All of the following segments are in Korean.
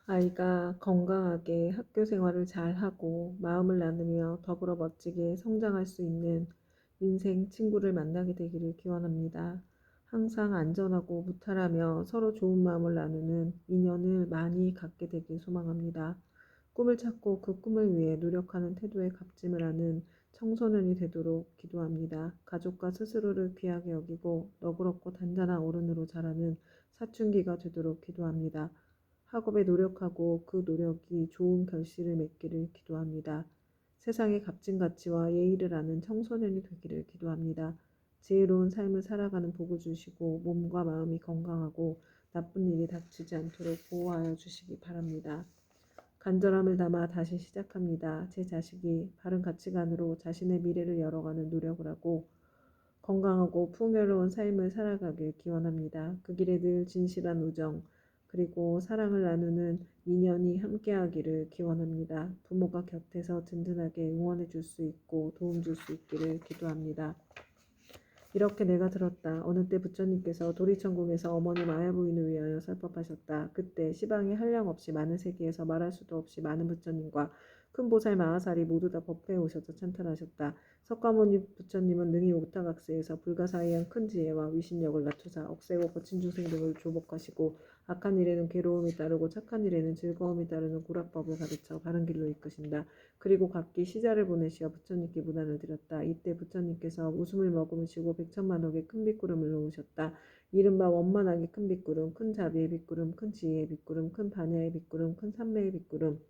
아이가 건강하게 학교 생활을 잘하고 마음을 나누며 더불어 멋지게 성장할 수 있는 인생 친구를 만나게 되기를 기원합니다. 항상 안전하고 무탈하며 서로 좋은 마음을 나누는 인연을 많이 갖게 되길 소망합니다. 꿈을 찾고 그 꿈을 위해 노력하는 태도에 값짐을 하는 청소년이 되도록 기도합니다. 가족과 스스로를 귀하게 여기고 너그럽고 단단한 어른으로 자라는 사춘기가 되도록 기도합니다. 학업에 노력하고 그 노력이 좋은 결실을 맺기를 기도합니다. 세상의 값진 가치와 예의를 아는 청소년이 되기를 기도합니다. 지혜로운 삶을 살아가는 복을 주시고 몸과 마음이 건강하고 나쁜 일이 닥치지 않도록 보호하여 주시기 바랍니다. 간절함을 담아 다시 시작합니다. 제 자식이 바른 가치관으로 자신의 미래를 열어가는 노력을 하고 건강하고 풍요로운 삶을 살아가길 기원합니다. 그 길에 늘 진실한 우정 그리고 사랑을 나누는 인연이 함께하기를 기원합니다. 부모가 곁에서 든든하게 응원해 줄 수 있고 도움 줄 수 있기를 기도합니다. 이렇게 내가 들었다. 어느 때 부처님께서 도리천국에서 어머니 마야부인을 위하여 설법하셨다. 그때 시방에 한량없이 많은 세계에서 말할 수도 없이 많은 부처님과 큰 보살 마하살이 모두 다 법회에 오셔서 찬탄하셨다. 석가모니 부처님은 능히 오타각세에서 불가사의한 큰 지혜와 위신력을 낮추사 억세고 거친 중생 등을 조복하시고 악한 일에는 괴로움이 따르고 착한 일에는 즐거움이 따르는 구락법을 가르쳐 바른 길로 이끄신다. 그리고 각기 시자를 보내시어 부처님께 문안을 드렸다. 이때 부처님께서 웃음을 머금으시고 백천만억의 큰 빗구름을 놓으셨다. 이른바 원만하게 큰 빗구름, 큰 자비의 빗구름, 큰 지혜의 빗구름, 큰 반야의 빗구름, 큰 삼매의 빗구름,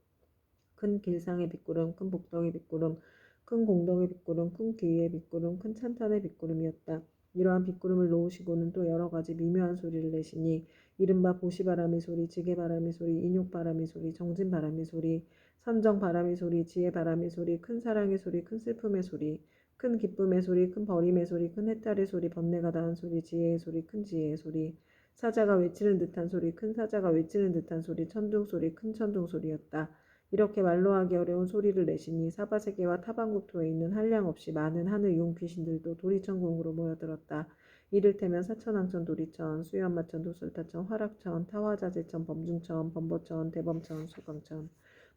큰 길상의 빗구름, 큰 복덕의 빗구름, 큰 공덕의 빗구름, 큰 귀의 빗구름, 큰 찬탄의 빗구름이었다. 이러한 빗구름을 놓으시고는 또 여러 가지 미묘한 소리를 내시니 이른바 보시바람의 소리, 지게바람의 소리, 인욕바람의 소리, 정진바람의 소리, 선정바람의 소리, 지혜바람의 소리, 큰 사랑의 소리, 큰 슬픔의 소리, 큰 기쁨의 소리, 큰 버림의 소리, 큰 해탈의 소리, 번뇌가 닿은 소리, 지혜의 소리, 큰 지혜의 소리, 사자가 외치는 듯한 소리, 큰 사자가 외치는 듯한 소리, 천둥 소리, 큰 천둥 소리였다. 이렇게 말로 하기 어려운 소리를 내시니 사바세계와 타방국토에 있는 한량없이 많은 하늘 용 귀신들도 도리천궁으로 모여들었다. 이를테면 사천왕천 도리천, 수연마천 도술타천, 화락천, 타화자재천, 범중천, 범보천, 대범천, 소광천,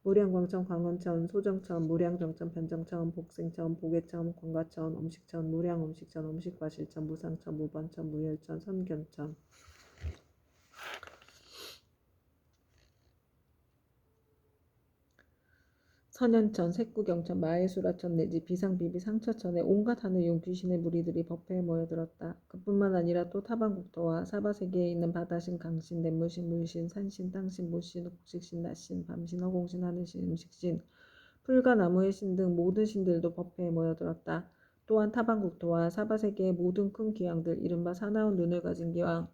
무량광천, 광원천, 소정천, 무량정천, 변정천, 복생천, 보계천, 광가천, 엄식천, 무량엄식천, 엄식과실천, 무상천, 무번천, 무열천, 선견천, 선현천, 색구경천, 마해수라천 내지 비상비비 상처천에 온갖 하늘용 귀신의 무리들이 법회에 모여들었다. 그뿐만 아니라 또 타방국토와 사바세계에 있는 바다신, 강신, 냇물신, 물신, 산신, 땅신, 모신, 곡식신, 낮신, 밤신, 허공신, 하늘신, 음식신, 풀과 나무의 신 등 모든 신들도 법회에 모여들었다. 또한 타방국토와 사바세계의 모든 큰 기왕들, 이른바 사나운 눈을 가진 기왕,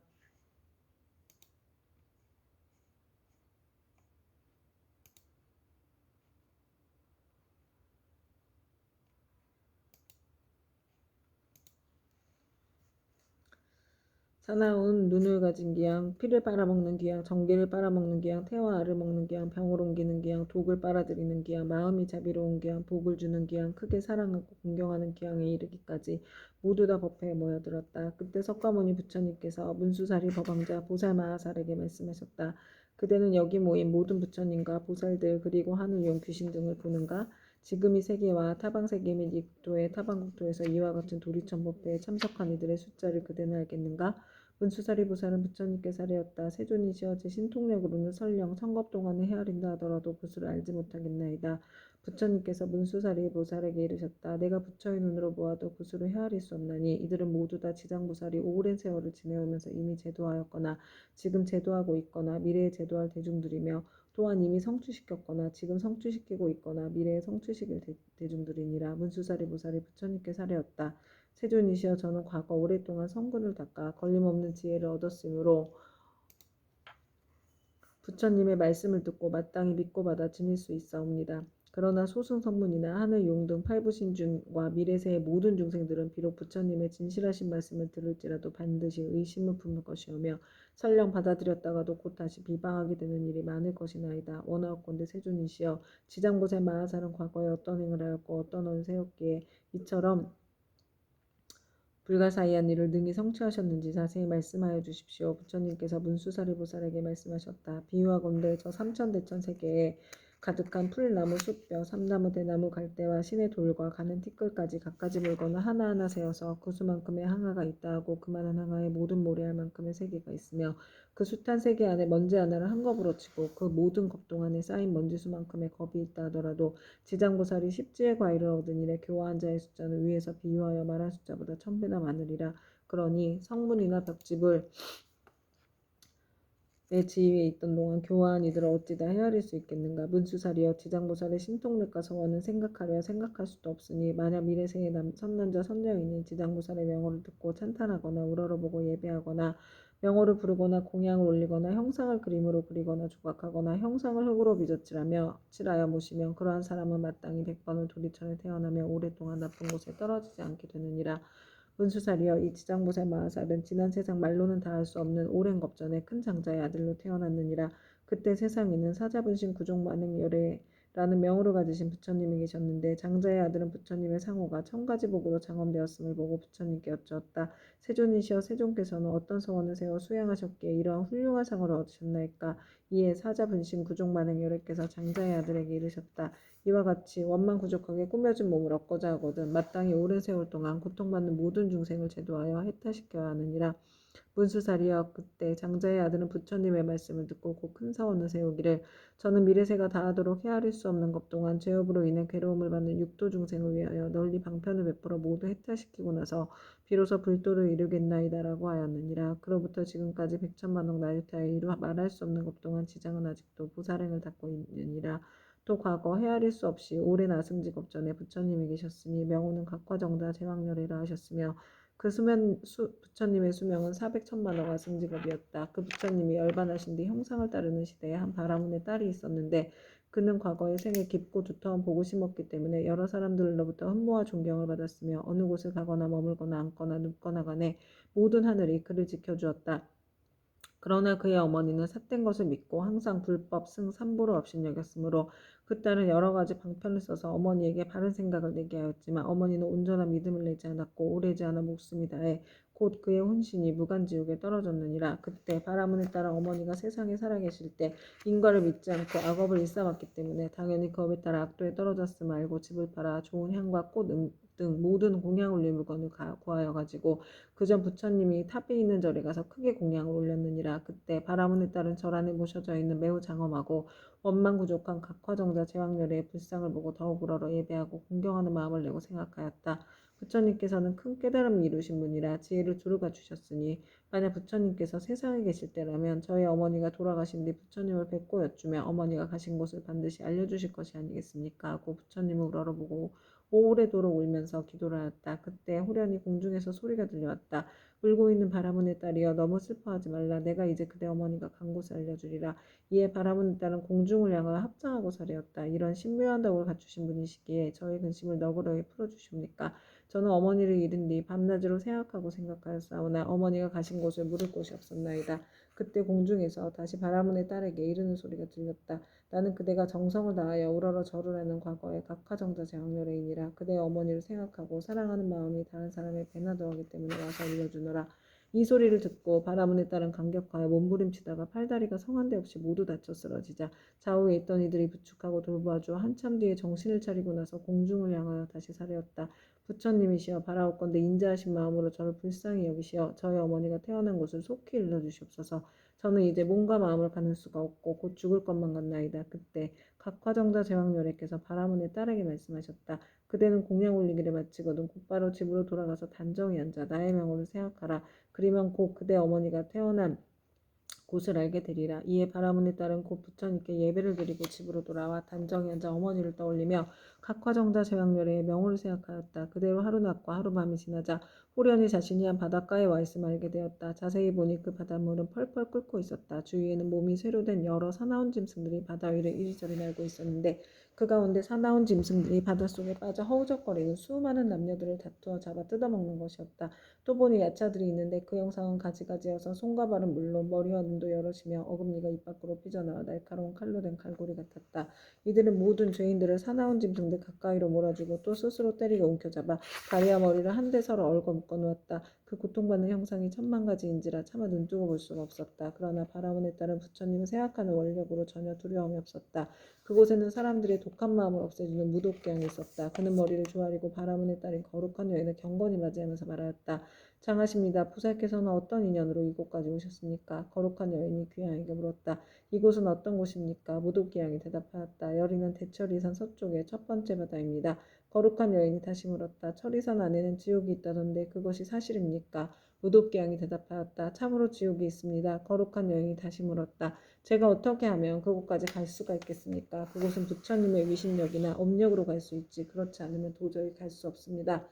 사나운 눈을 가진 기양, 피를 빨아먹는 기양, 정기를 빨아먹는 기양, 태와 알을 먹는 기양, 병을 옮기는 기양, 독을 빨아들이는 기양, 마음이 자비로운 기양, 복을 주는 기양, 크게 사랑하고 공경하는 기양에 이르기까지 모두 다 법회에 모여들었다. 그때 석가모니 부처님께서 문수사리 법왕자 보살마하살에게 말씀하셨다. 그대는 여기 모인 모든 부처님과 보살들 그리고 하늘용 귀신 등을 보는가? 지금 이 세계와 타방세계 및 이 국토의 타방국토에서 이와 같은 도리천 법회에 참석한 이들의 숫자를 그대는 알겠는가? 문수사리 보살은 부처님께 사례였다. 세존이시여 제 신통력으로는 설령 천겁 동안을 헤아린다 하더라도 그 수를 알지 못하겠나이다. 부처님께서 문수사리 보살에게 이르셨다. 내가 부처의 눈으로 보아도 그 수를 헤아릴 수 없나니 이들은 모두 다 지장보살이 오랜 세월을 지내오면서 이미 제도하였거나 지금 제도하고 있거나 미래에 제도할 대중들이며 또한 이미 성취시켰거나 지금 성취시키고 있거나 미래에 성취시킬 대중들이니라. 문수사리 보살이 부처님께 사례였다. 세존이시여 저는 과거 오랫동안 성근을 닦아 걸림없는 지혜를 얻었으므로 부처님의 말씀을 듣고 마땅히 믿고 받아 지닐 수 있사옵니다. 그러나 소승선문이나 하늘용 등 팔부신중과 미래세의 모든 중생들은 비록 부처님의 진실하신 말씀을 들을지라도 반드시 의심을 품을 것이오며 설령 받아들였다가도 곧 다시 비방하게 되는 일이 많을 것이나이다. 원하옵건대 세존이시여 지장보살 마하살은 과거에 어떤 행을 하였고 어떤 언세였기에 이처럼 불가사의한 일을 능히 성취하셨는지 자세히 말씀하여 주십시오. 부처님께서 문수사리 보살에게 말씀하셨다. 비유하건대 저 삼천대천 세계에 가득한 풀나무, 숯뼈, 삼나무, 대나무, 갈대와 신의 돌과 가는 티끌까지 갖가지 물건을 하나하나 세워서 그 수만큼의 항아가 있다 하고 그만한 항아에 모든 모래알 만큼의 세계가 있으며 그 숱한 세계 안에 먼지 하나를 한겁으로 치고 그 모든 겁동 안에 쌓인 먼지수만큼의 겁이 있다 하더라도 지장보살이 십지의 과일을 얻은 일에 교화한 자의 숫자는 위에서 비유하여 말한 숫자보다 1000배나 많으리라. 그러니 성문이나 벽집을 내 지위에 있던 동안 교화한 이들을 어찌다 헤아릴 수 있겠는가. 문수살이여 지장보살의 신통력과 서원은 생각하려 생각할 수도 없으니 만약 미래생에 선남자 선녀인이 지장보살의 명호를 듣고 찬탄하거나 우러러보고 예배하거나 명호를 부르거나 공양을 올리거나 형상을 그림으로 그리거나 조각하거나 형상을 흙으로 칠하여 모시면 그러한 사람은 마땅히 100번을 도리천에 태어나며 오랫동안 나쁜 곳에 떨어지지 않게 되느니라. 문수살이여 이 지장보살 마하살은 지난 세상 말로는 다할 수 없는 오랜 겁전에 큰 장자의 아들로 태어났느니라. 그때 세상에는 사자분신 구종만행열애라는 명호를 가지신 부처님이 계셨는데 장자의 아들은 부처님의 상호가 1000가지 복으로 장엄되었음을 보고 부처님께 여쭈었다. 세존이시여 세존께서는 어떤 서원을 세워 수양하셨기에 이러한 훌륭한 상을 얻으셨나이까. 이에 사자분신 구종만행열애께서 장자의 아들에게 이르셨다. 이와 같이 원망구족하게 꾸며진 몸을 얻고자 하거든 마땅히 오랜 세월 동안 고통받는 모든 중생을 제도하여 해탈시켜야 하느니라. 문수살이여 그때 장자의 아들은 부처님의 말씀을 듣고 곧 큰 사원을 세우기를 저는 미래세가 다하도록 헤아릴 수 없는 것 동안 죄업으로 인해 괴로움을 받는 육도 중생을 위하여 널리 방편을 베풀어 모두 해탈시키고 나서 비로소 불도를 이루겠나이다라고 하였느니라. 그로부터 지금까지 백천만억 나이타에 이루 말할 수 없는 것 동안 지장은 아직도 보살행을 닦고 있느니라. 또 과거 헤아릴 수 없이 오랜 아승직 업전에 부처님이 계셨으니 명호는 각화정자 제왕열애라 하셨으며 그 부처님의 수명은 400천만억 아승직업이었다. 그 부처님이 열반하신 뒤 형상을 따르는 시대에 한 바라문의 딸이 있었는데 그는 과거의 생에 깊고 두터운 복을 심었기 때문에 여러 사람들로부터 흠모와 존경을 받았으며 어느 곳을 가거나 머물거나 앉거나 눕거나 간에 모든 하늘이 그를 지켜주었다. 그러나 그의 어머니는 삿된 것을 믿고 항상 불법 삼보를 업신여겼으므로 그 딸은 여러 가지 방편을 써서 어머니에게 바른 생각을 내게 하였지만 어머니는 온전한 믿음을 내지 않았고 오래지 않아 목숨이 다해 곧 그의 혼신이 무간지옥에 떨어졌느니라. 그때 바라문에 따라 어머니가 세상에 살아계실 때 인과를 믿지 않고 악업을 일삼았기 때문에 당연히 그 업에 따라 악도에 떨어졌음을 알고 집을 팔아 좋은 향과 꽃 등 모든 공양 올릴 물건을 구하여 가지고 그전 부처님이 탑에 있는 절에 가서 크게 공양을 올렸느니라. 그때 바라문에 따른 절 안에 모셔져 있는 매우 장엄하고 원망구족한 각화정자 제왕열애의 불상을 보고 더욱 우러러 예배하고 공경하는 마음을 내고 생각하였다. 부처님께서는 큰 깨달음을 이루신 분이라 지혜를 두루 갖추셨으니 만약 부처님께서 세상에 계실 때라면 저희 어머니가 돌아가신 뒤 부처님을 뵙고 여쭈며 어머니가 가신 곳을 반드시 알려주실 것이 아니겠습니까? 하고 부처님을 우러러보고 오래도록 울면서 기도를 하였다. 그때 후련히 공중에서 소리가 들려왔다. 울고 있는 바라문의 딸이여 너무 슬퍼하지 말라. 내가 이제 그대 어머니가 간 곳을 알려주리라. 이에 바라문의 딸은 공중을 향하여 합장하고 사려었다. 이런 신묘한 덕을 갖추신 분이시기에 저의 근심을 너그러이 풀어주십니까? 저는 어머니를 잃은 뒤 밤낮으로 생각하였사오나 어머니가 가신 곳을 물을 곳이 없었나이다. 그때 공중에서 다시 바라문의 딸에게 이르는 소리가 들렸다. 나는 그대가 정성을 다하여 우러러 절을 하는 과거의 각화정자 제왕열애이니라. 그대의 어머니를 생각하고 사랑하는 마음이 다른 사람의 배나 더하기 때문에 와서 일러주노라. 이 소리를 듣고 바라문에 따른 감격하여 몸부림치다가 팔다리가 성한데 없이 모두 다쳐 쓰러지자 좌우에 있던 이들이 부축하고 돌봐주어 한참 뒤에 정신을 차리고 나서 공중을 향하여 다시 사려었다. 부처님이시여 바라옵건대 인자하신 마음으로 저를 불쌍히 여기시어 저희 어머니가 태어난 곳을 속히 일러주시옵소서. 저는 이제 몸과 마음을 가눌 수가 없고 곧 죽을 것만 같나이다. 그때 각화정자 제왕열애께서 바라문의 딸에게 말씀하셨다. 그대는 공양 올리기를 마치거든 곧바로 집으로 돌아가서 단정히 앉아 나의 명호를 생각하라. 그리면 곧 그대 어머니가 태어난 곳을 알게 되리라. 이에 바라문에 따른 곧 부처님께 예배를 드리고 집으로 돌아와 단정히 앉아 어머니를 떠올리며 각화정자 제왕열애의 명호를 생각하였다. 그대로 하루낮과 하루밤이 지나자 호련히 자신이 한 바닷가에 와 있음을 알게 되었다. 자세히 보니 그 바닷물은 펄펄 끓고 있었다. 주위에는 몸이 쇠로 된 여러 사나운 짐승들이 바다 위를 이리저리 날고 있었는데 그 가운데 사나운 짐승들이 바닷속에 빠져 허우적거리는 수많은 남녀들을 다투어 잡아 뜯어먹는 것이었다. 또 보니 야차들이 있는데 그 형상은 가지가지여서 손과 발은 물론 머리와 눈도 여럿이며 어금니가 입 밖으로 삐져나와 날카로운 칼로 된 갈고리 같았다. 이들은 모든 죄인들을 사나운 짐승들 가까이로 몰아주고 또 스스로 때리고 움켜잡아 다리와 머리를 한데 서로 얽어 묶어놓았다. 그 고통받는 형상이 천만 가지인지라 차마 눈뜨고 볼 수가 없었다. 그러나 바라본에 따른 부처님은 생각하는 원력으로 전혀 두려움이 없었다. 그곳에는 사람들의 독한 마음을 없애주는 무독개양이 있었다. 그는 머리를 조아리고 바라문에 따른 거룩한 여인을 경건히 맞이하면서 말하였다. 장하십니다. 보살께서는 어떤 인연으로 이곳까지 오셨습니까? 거룩한 여인이 귀양에게 물었다. 이곳은 어떤 곳입니까? 무독개양이 대답하였다. 여리는 대처리산 서쪽의 첫 번째 바다입니다. 거룩한 여인이 다시 물었다. 처리산 안에는 지옥이 있다던데 그것이 사실입니까? 무독개양이 대답하였다. 참으로 지옥이 있습니다. 거룩한 여인이 다시 물었다. 제가 어떻게 하면 그곳까지 갈 수가 있겠습니까? 그곳은 부처님의 위신력이나 업력으로 갈 수 있지 그렇지 않으면 도저히 갈 수 없습니다.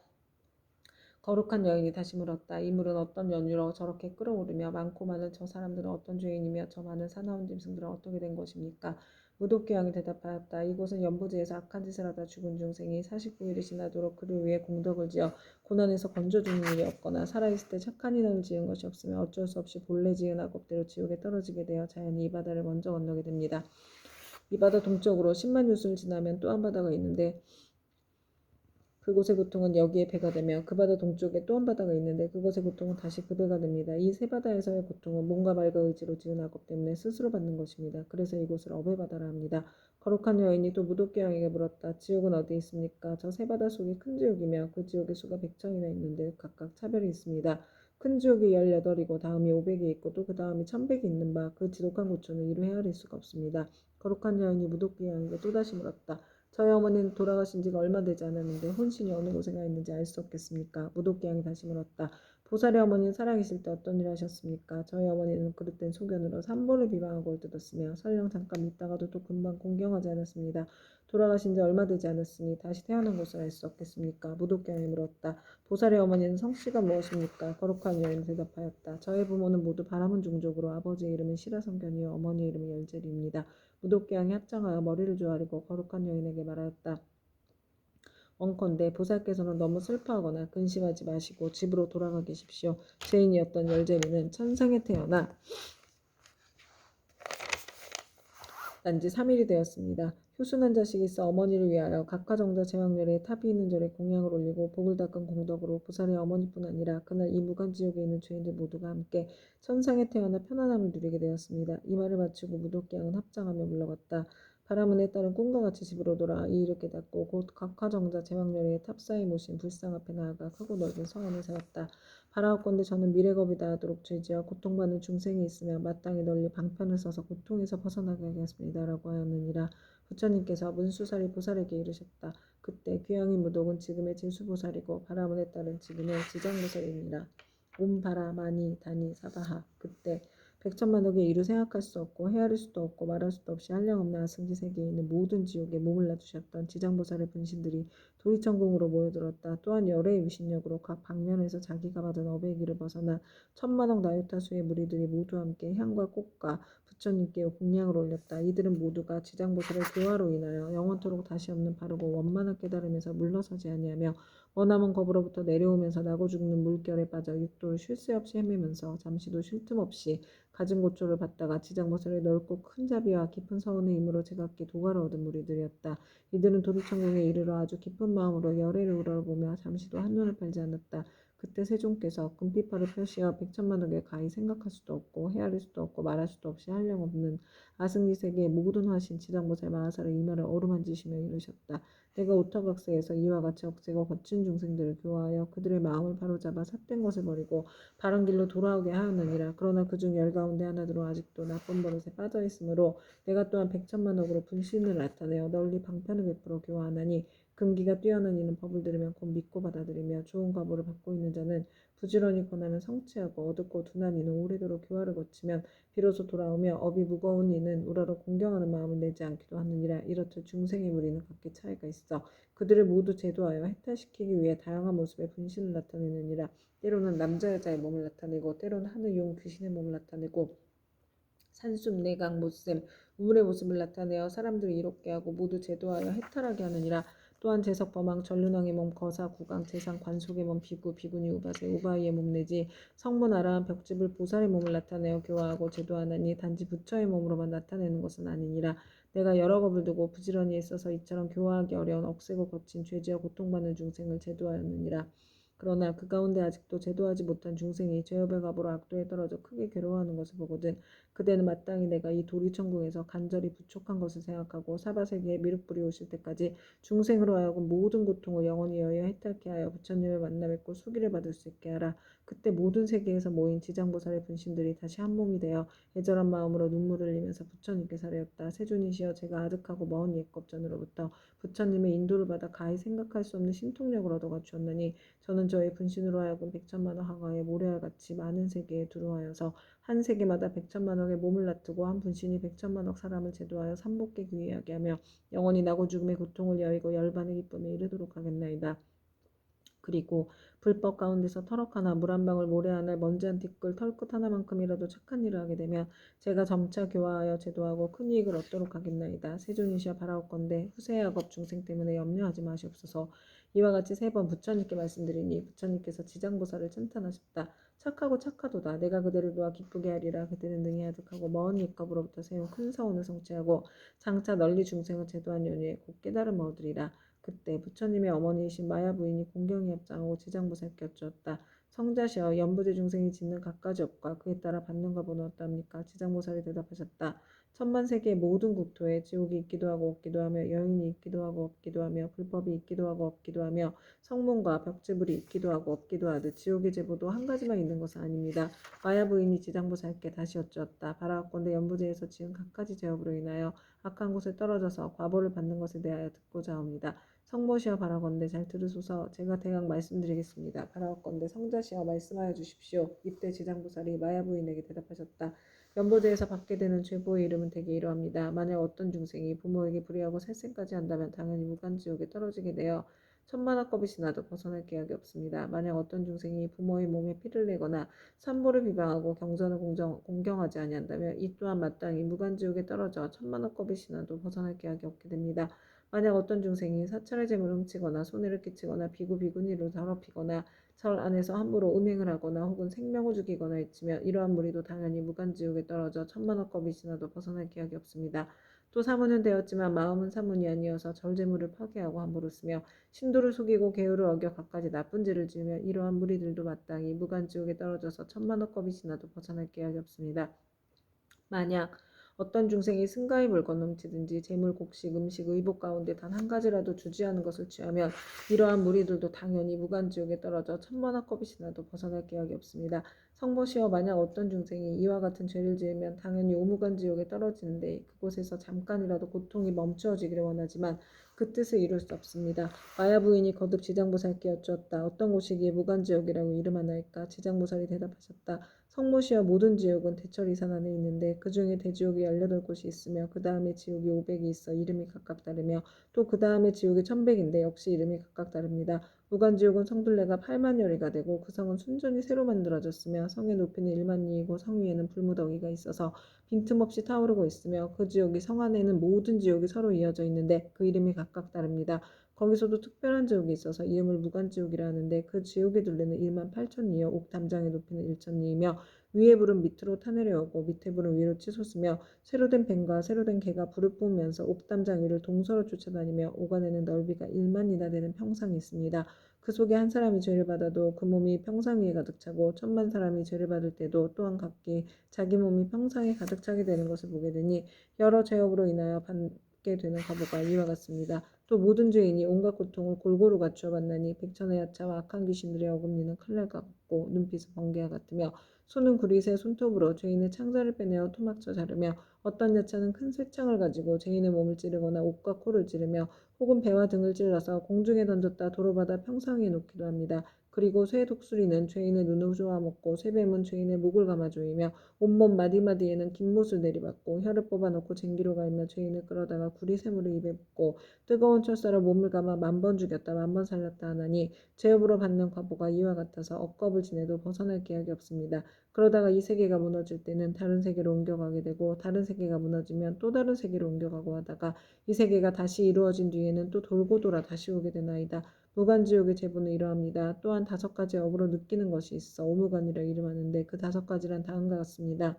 거룩한 여인이 다시 물었다. 이 물은 어떤 연유로 저렇게 끓어오르며 많고 많은 저 사람들은 어떤 죄인이며 저 많은 사나운 짐승들은 어떻게 된 것입니까? 무독귀양이 대답하였다. 이곳은 연부지에서 악한 짓을 하다 죽은 중생이 49일이 지나도록 그를 위해 공덕을 지어 고난에서 건져주는 일이 없거나 살아있을 때 착한 인연을 지은 것이 없으면 어쩔 수 없이 본래 지은 악업대로 지옥에 떨어지게 되어 자연히 이 바다를 먼저 건너게 됩니다. 이 바다 동쪽으로 10만 유수를 지나면 또 한 바다가 있는데 그곳의 고통은 여기에 배가 되며 그 바다 동쪽에 또 한 바다가 있는데 그곳의 고통은 다시 그 배가 됩니다. 이 세 바다에서의 고통은 몸과 말과 의지로 지은 악업 때문에 스스로 받는 것입니다. 그래서 이곳을 업의 바다라 합니다. 거룩한 여인이 또 무독개양에게 물었다. 지옥은 어디 있습니까? 저 세 바다 속이 큰 지옥이며 그 지옥의 수가 100천이나 있는데 각각 차별이 있습니다. 큰 지옥이 18이고 다음이 500이 있고 또 그 다음이 1100이 있는 바 그 지독한 고초는 이루 헤아릴 수가 없습니다. 거룩한 여인이 무독개양에게 또다시 물었다. 저희 어머니는 돌아가신 지가 얼마 되지 않았는데 혼신이 어느 곳에 가 있는지 알 수 없겠습니까? 무독개양이 다시 물었다. 보살의 어머니는 살아계실 때 어떤 일을 하셨습니까? 저희 어머니는 그릇된 소견으로 산보를 비방하고 뜯었으며 설령 잠깐 있다가도 또 금방 공경하지 않았습니다. 돌아가신 지 얼마 되지 않았으니 다시 태어난 것을 알 수 없겠습니까? 무독개양이 물었다. 보살의 어머니는 성씨가 무엇입니까? 거룩한 여인이 대답하였다. 저희 부모는 모두 바라문 종족으로 아버지의 이름은 시라성견이요 어머니의 이름은 열제리입니다. 무독개양이 합장하여 머리를 조아리고 거룩한 여인에게 말하였다. 원컨대 보살께서는 너무 슬퍼하거나 근심하지 마시고 집으로 돌아가 계십시오. 죄인이었던 열제리는 천상에 태어나 난지 3일이 되었습니다. 효순한 자식이 있어 어머니를 위하여 각화정자 제왕렬에 탑이 있는 절에 공양을 올리고 복을 닦은 공덕으로 보살의 어머니뿐 아니라 그날 이 무간지옥에 있는 죄인들 모두가 함께 천상에 태어나 편안함을 누리게 되었습니다. 이 말을 마치고 무독개양은 합장하며 물러갔다. 바라문에 따른 꿈과 같이 집으로 돌아와 이 일을 깨닫고 곧 각화정자 제왕렬에 탑사에 모신 불상 앞에 나아가 크고 넓은 성원을 세웠다. 바라옵건대 저는 미래겁이 다하도록 죄지어 고통받는 중생이 있으면 마땅히 널리 방편을 써서 고통에서 벗어나게 하겠습니다. 라고 하였느니라. 부처님께서 문수사리 보살에게 이르셨다. 그때 귀양인 무독은 지금의 제수보살이고 바라문에 따른 지금의 지장보살이니라. 옴바라 마니 다니 사바하. 그때 백천만억의 이루 생각할 수 없고 헤아릴 수도 없고 말할 수도 없이 한량없는 아승지 세계에 있는 모든 지옥에 몸을 놔두셨던 지장보살의 분신들이 도리천궁으로 모여들었다. 또한 열애의 위신력으로 각 방면에서 자기가 받은 업의 길을 벗어나 천만억 나유타수의 무리들이 모두 함께 향과 꽃과 부처님께 공양을 올렸다. 이들은 모두가 지장보살의 교화로 인하여 영원토록 다시 없는 바르고 원만한 깨달음에서 물러서지 아니하며 머나먼 겁으로부터 내려오면서 나고 죽는 물결에 빠져 육도를 쉴 새 없이 헤매면서 잠시도 쉴 틈 없이 가진 고초를 받다가 지장보살의 넓고 큰 자비와 깊은 서운의 힘으로 제각기 도가를 얻은 무리들이었다. 이들은 도리천국에 이르러 아주 깊은 마음으로 열애를 우러러보며 잠시도 한눈을 팔지 않았다. 그때 세종께서 금피파를 펴시어 백천만억에 가히 생각할 수도 없고 헤아릴 수도 없고 말할 수도 없이 한량없는 아승리 세계의 모든 화신 지장보살 마하사를 이마를 어루만지시며 이르셨다. 내가 오타각세에서 이와 같이 억세고 거친 중생들을 교화하여 그들의 마음을 바로잡아 삿된 것을 버리고 바른 길로 돌아오게 하였느니라. 그러나 그중 열 가운데 하나들은 아직도 나쁜 버릇에 빠져 있으므로 내가 또한 백천만억으로 분신을 나타내어 널리 방편을 베풀어 교화하나니 금기가 뛰어난 이는 법을 들으면 곧 믿고 받아들이며 좋은 과보를 받고 있는 자는 부지런히 권하면 성취하고 어둡고 둔한 이는 오래도록 교화를 거치면 비로소 돌아오며 업이 무거운 이는 우러러 공경하는 마음을 내지 않기도 하느니라. 이렇듯 중생의 무리는 각기 차이가 있어 그들을 모두 제도하여 해탈시키기 위해 다양한 모습의 분신을 나타내느니라. 때로는 남자 여자의 몸을 나타내고 때로는 하늘 용 귀신의 몸을 나타내고 산숲 내각 못샘 우물의 모습을 나타내어 사람들을 이롭게 하고 모두 제도하여 해탈하게 하느니라. 또한 제석 범왕 전륜왕의 몸 거사 구강 재상 관속의 몸 비구 비구니 우바세 우바이의 몸 내지 성문 아라한 벽집을 보살의 몸을 나타내어 교화하고 제도하나니 단지 부처의 몸으로만 나타내는 것은 아니니라. 내가 여러 겁을 두고 부지런히 애써서 이처럼 교화하기 어려운 억세고 거친 죄지어 고통받는 중생을 제도하였느니라. 그러나 그 가운데 아직도 제도하지 못한 중생이 죄업의 갑으로 악도에 떨어져 크게 괴로워하는 것을 보거든 그대는 마땅히 내가 이 도리천궁에서 간절히 부족한 것을 생각하고 사바세계에 미륵불이 오실 때까지 중생으로 하여금 모든 고통을 영원히 여여 해탈케 하여 부처님을 만나 뵙고 수기를 받을 수 있게 하라. 그때 모든 세계에서 모인 지장보살의 분신들이 다시 한 몸이 되어 애절한 마음으로 눈물을 흘리면서 부처님께 사례었다. 세존이시여 제가 아득하고 먼 옛겁전으로부터 부처님의 인도를 받아 가히 생각할 수 없는 신통력을 얻어 갖추었나니 저는 저의 분신으로 하여금 백천만억 항아에 모래알같이 많은 세계에 두루하여서 한 세계마다 백천만억의 몸을 놔두고 한 분신이 백천만억 사람을 제도하여 삼복계 귀하게 하며 영원히 나고 죽음의 고통을 여의고 열반의 기쁨에 이르도록 하겠나이다. 그리고 불법 가운데서 터럭 하나 물 한 방울 모래 하나 먼지 한 티끌 털끝 하나만큼이라도 착한 일을 하게 되면 제가 점차 교화하여 제도하고 큰 이익을 얻도록 하겠나이다. 세존이시여 바라옵건대 후세의 악업 중생 때문에 염려하지 마시옵소서. 이와 같이 3번 부처님께 말씀드리니 부처님께서 지장보살을 칭찬하셨다. 착하고 착하도다. 내가 그대를 도와 기쁘게 하리라. 그대는 능히 아득하고 먼 옛겁으로부터 세운 큰 사원을 성취하고 장차 널리 중생을 제도한 연후에 곧 깨달음을 얻으리라. 그때 부처님의 어머니이신 마야 부인이 공경에 합장하고 지장보살께 여쭈었다. 성자시여 연부제 중생이 짓는 갖가지 업과 그에 따라 받는 값은 어떠합니까? 지장보살이 대답하셨다. 천만세계의 모든 국토에 지옥이 있기도 하고 없기도 하며 여인이 있기도 하고 없기도 하며 불법이 있기도 하고 없기도 하며 성문과 벽지불이 있기도 하고 없기도 하듯 지옥의 제보도 한 가지만 있는 것은 아닙니다. 마야 부인이 지장보살께 다시 여쭈었다. 바라옵건대 연부제에서 지은 갖가지 제업으로 인하여 악한 곳에 떨어져서 과보를 받는 것에 대하여 듣고자 합니다. 성모시여 바라건대 잘 들으소서. 제가 대강 말씀드리겠습니다. 바라건대 성자시여 말씀하여 주십시오. 이때 지장보살이 마야 부인에게 대답하셨다. 연보제에서 받게 되는 죄보의 이름은 대개 이러합니다. 만약 어떤 중생이 부모에게 불의하고 살생까지 한다면 당연히 무간지옥에 떨어지게 되어 천만억겁이 지나도 벗어날 계약이 없습니다. 만약 어떤 중생이 부모의 몸에 피를 내거나 산보를 비방하고 경전을 공경하지 아니한다면 이 또한 마땅히 무간지옥에 떨어져 천만억겁이 지나도 벗어날 계약이 없게 됩니다. 만약 어떤 중생이 사찰의 재물을 훔치거나 손해를 끼치거나 비구비구니로 더럽히거나 절 안에서 함부로 음행을 하거나 혹은 생명을 죽이거나 했으면 이러한 무리도 당연히 무간지옥에 떨어져 천만억겁이 지나도 벗어날 기약이 없습니다. 또 사문은 되었지만 마음은 사문이 아니어서 절재물을 파괴하고 함부로 쓰며 신도를 속이고 계율을 어겨 갖가지 나쁜 죄를 지으며 이러한 무리들도 마땅히 무간지옥에 떨어져서 천만억겁이 지나도 벗어날 기약이 없습니다. 만약 어떤 중생이 승가의 물건 넘치든지 재물, 곡식, 음식, 의복 가운데 단 한 가지라도 주지하는 것을 취하면 이러한 무리들도 당연히 무간지옥에 떨어져 천만억겁이 지나도 벗어날 기약이 없습니다. 성보시어 만약 어떤 중생이 이와 같은 죄를 지으면 당연히 오무간지옥에 떨어지는데 그곳에서 잠깐이라도 고통이 멈추어지기를 원하지만 그 뜻을 이룰 수 없습니다. 마야 부인이 거듭 지장보살께 여쭈었다. 어떤 곳이기에 무간지옥이라고 이름하나이까? 지장보살이 대답하셨다. 성모시여 모든 지옥은 대철이산 안에 있는데 그 중에 대지옥이 18곳이 있으며 그 다음에 지옥이 500이 있어 이름이 각각 다르며 또 그 다음에 지옥이 1100인데 역시 이름이 각각 다릅니다. 무간지옥은 성둘레가 8만여리가 되고 그 성은 순전히 새로 만들어졌으며 성의 높이는 1만리이고 성 위에는 불무더기가 있어서 빈틈없이 타오르고 있으며 그 지옥이 성 안에는 모든 지옥이 서로 이어져 있는데 그 이름이 각각 다릅니다. 거기서도 특별한 지옥이 있어서 이름을 무간지옥이라 하는데 그 지옥의 둘레는 1만 8천리요 옥담장의 높이는 1천리이며 위에 불은 밑으로 타내려오고 밑에 불은 위로 치솟으며 새로 된 뱀과 새로 된 개가 불을 뿜으면서 옥담장 위를 동서로 쫓아다니며 옥 안에는 넓이가 1만리나 되는 평상이 있습니다. 그 속에 한 사람이 죄를 받아도 그 몸이 평상 위에 가득 차고 1000만 사람이 죄를 받을 때도 또한 각기 자기 몸이 평상에 가득 차게 되는 것을 보게 되니 여러 죄업으로 인하여 받게 되는 과보가 이와 같습니다. 또 모든 죄인이 온갖 고통을 골고루 갖추어 받나니 백천의 야차와 악한 귀신들의 어금니는 칼날 같고 눈빛은 번개와 같으며 손은 구릿의 손톱으로 죄인의 창자를 빼내어 토막쳐 자르며 어떤 야차는 큰 쇠창을 가지고 죄인의 몸을 찌르거나 옷과 코를 찌르며 혹은 배와 등을 찔러서 공중에 던졌다 도로바다 평상 위에 놓기도 합니다. 그리고 쇠 독수리는 죄인의 눈을 쪼아먹고 쇠뱀은 죄인의 목을 감아조이며 온몸 마디마디에는 긴못을 내리받고 혀를 뽑아넣고 쟁기로 갈며 죄인을 끌어다가 구리쇠물을 입에 붓고 뜨거운 철사로 몸을 감아 10,000번 죽였다 10,000번 살렸다 하나니 죄업으로 받는 과보가 이와 같아서 억겁을 지내도 벗어날 기약이 없습니다. 그러다가 이 세계가 무너질 때는 다른 세계로 옮겨가게 되고 다른 세계가 무너지면 또 다른 세계로 옮겨가고 하다가 이 세계가 다시 이루어진 뒤에는 또 돌고 돌아 다시 오게 되나이다. 무간지옥의 제보는 이러합니다. 또한 5가지 업으로 느끼는 것이 있어 오무간이라 이름하는데 그 5가지란 다음과 같습니다.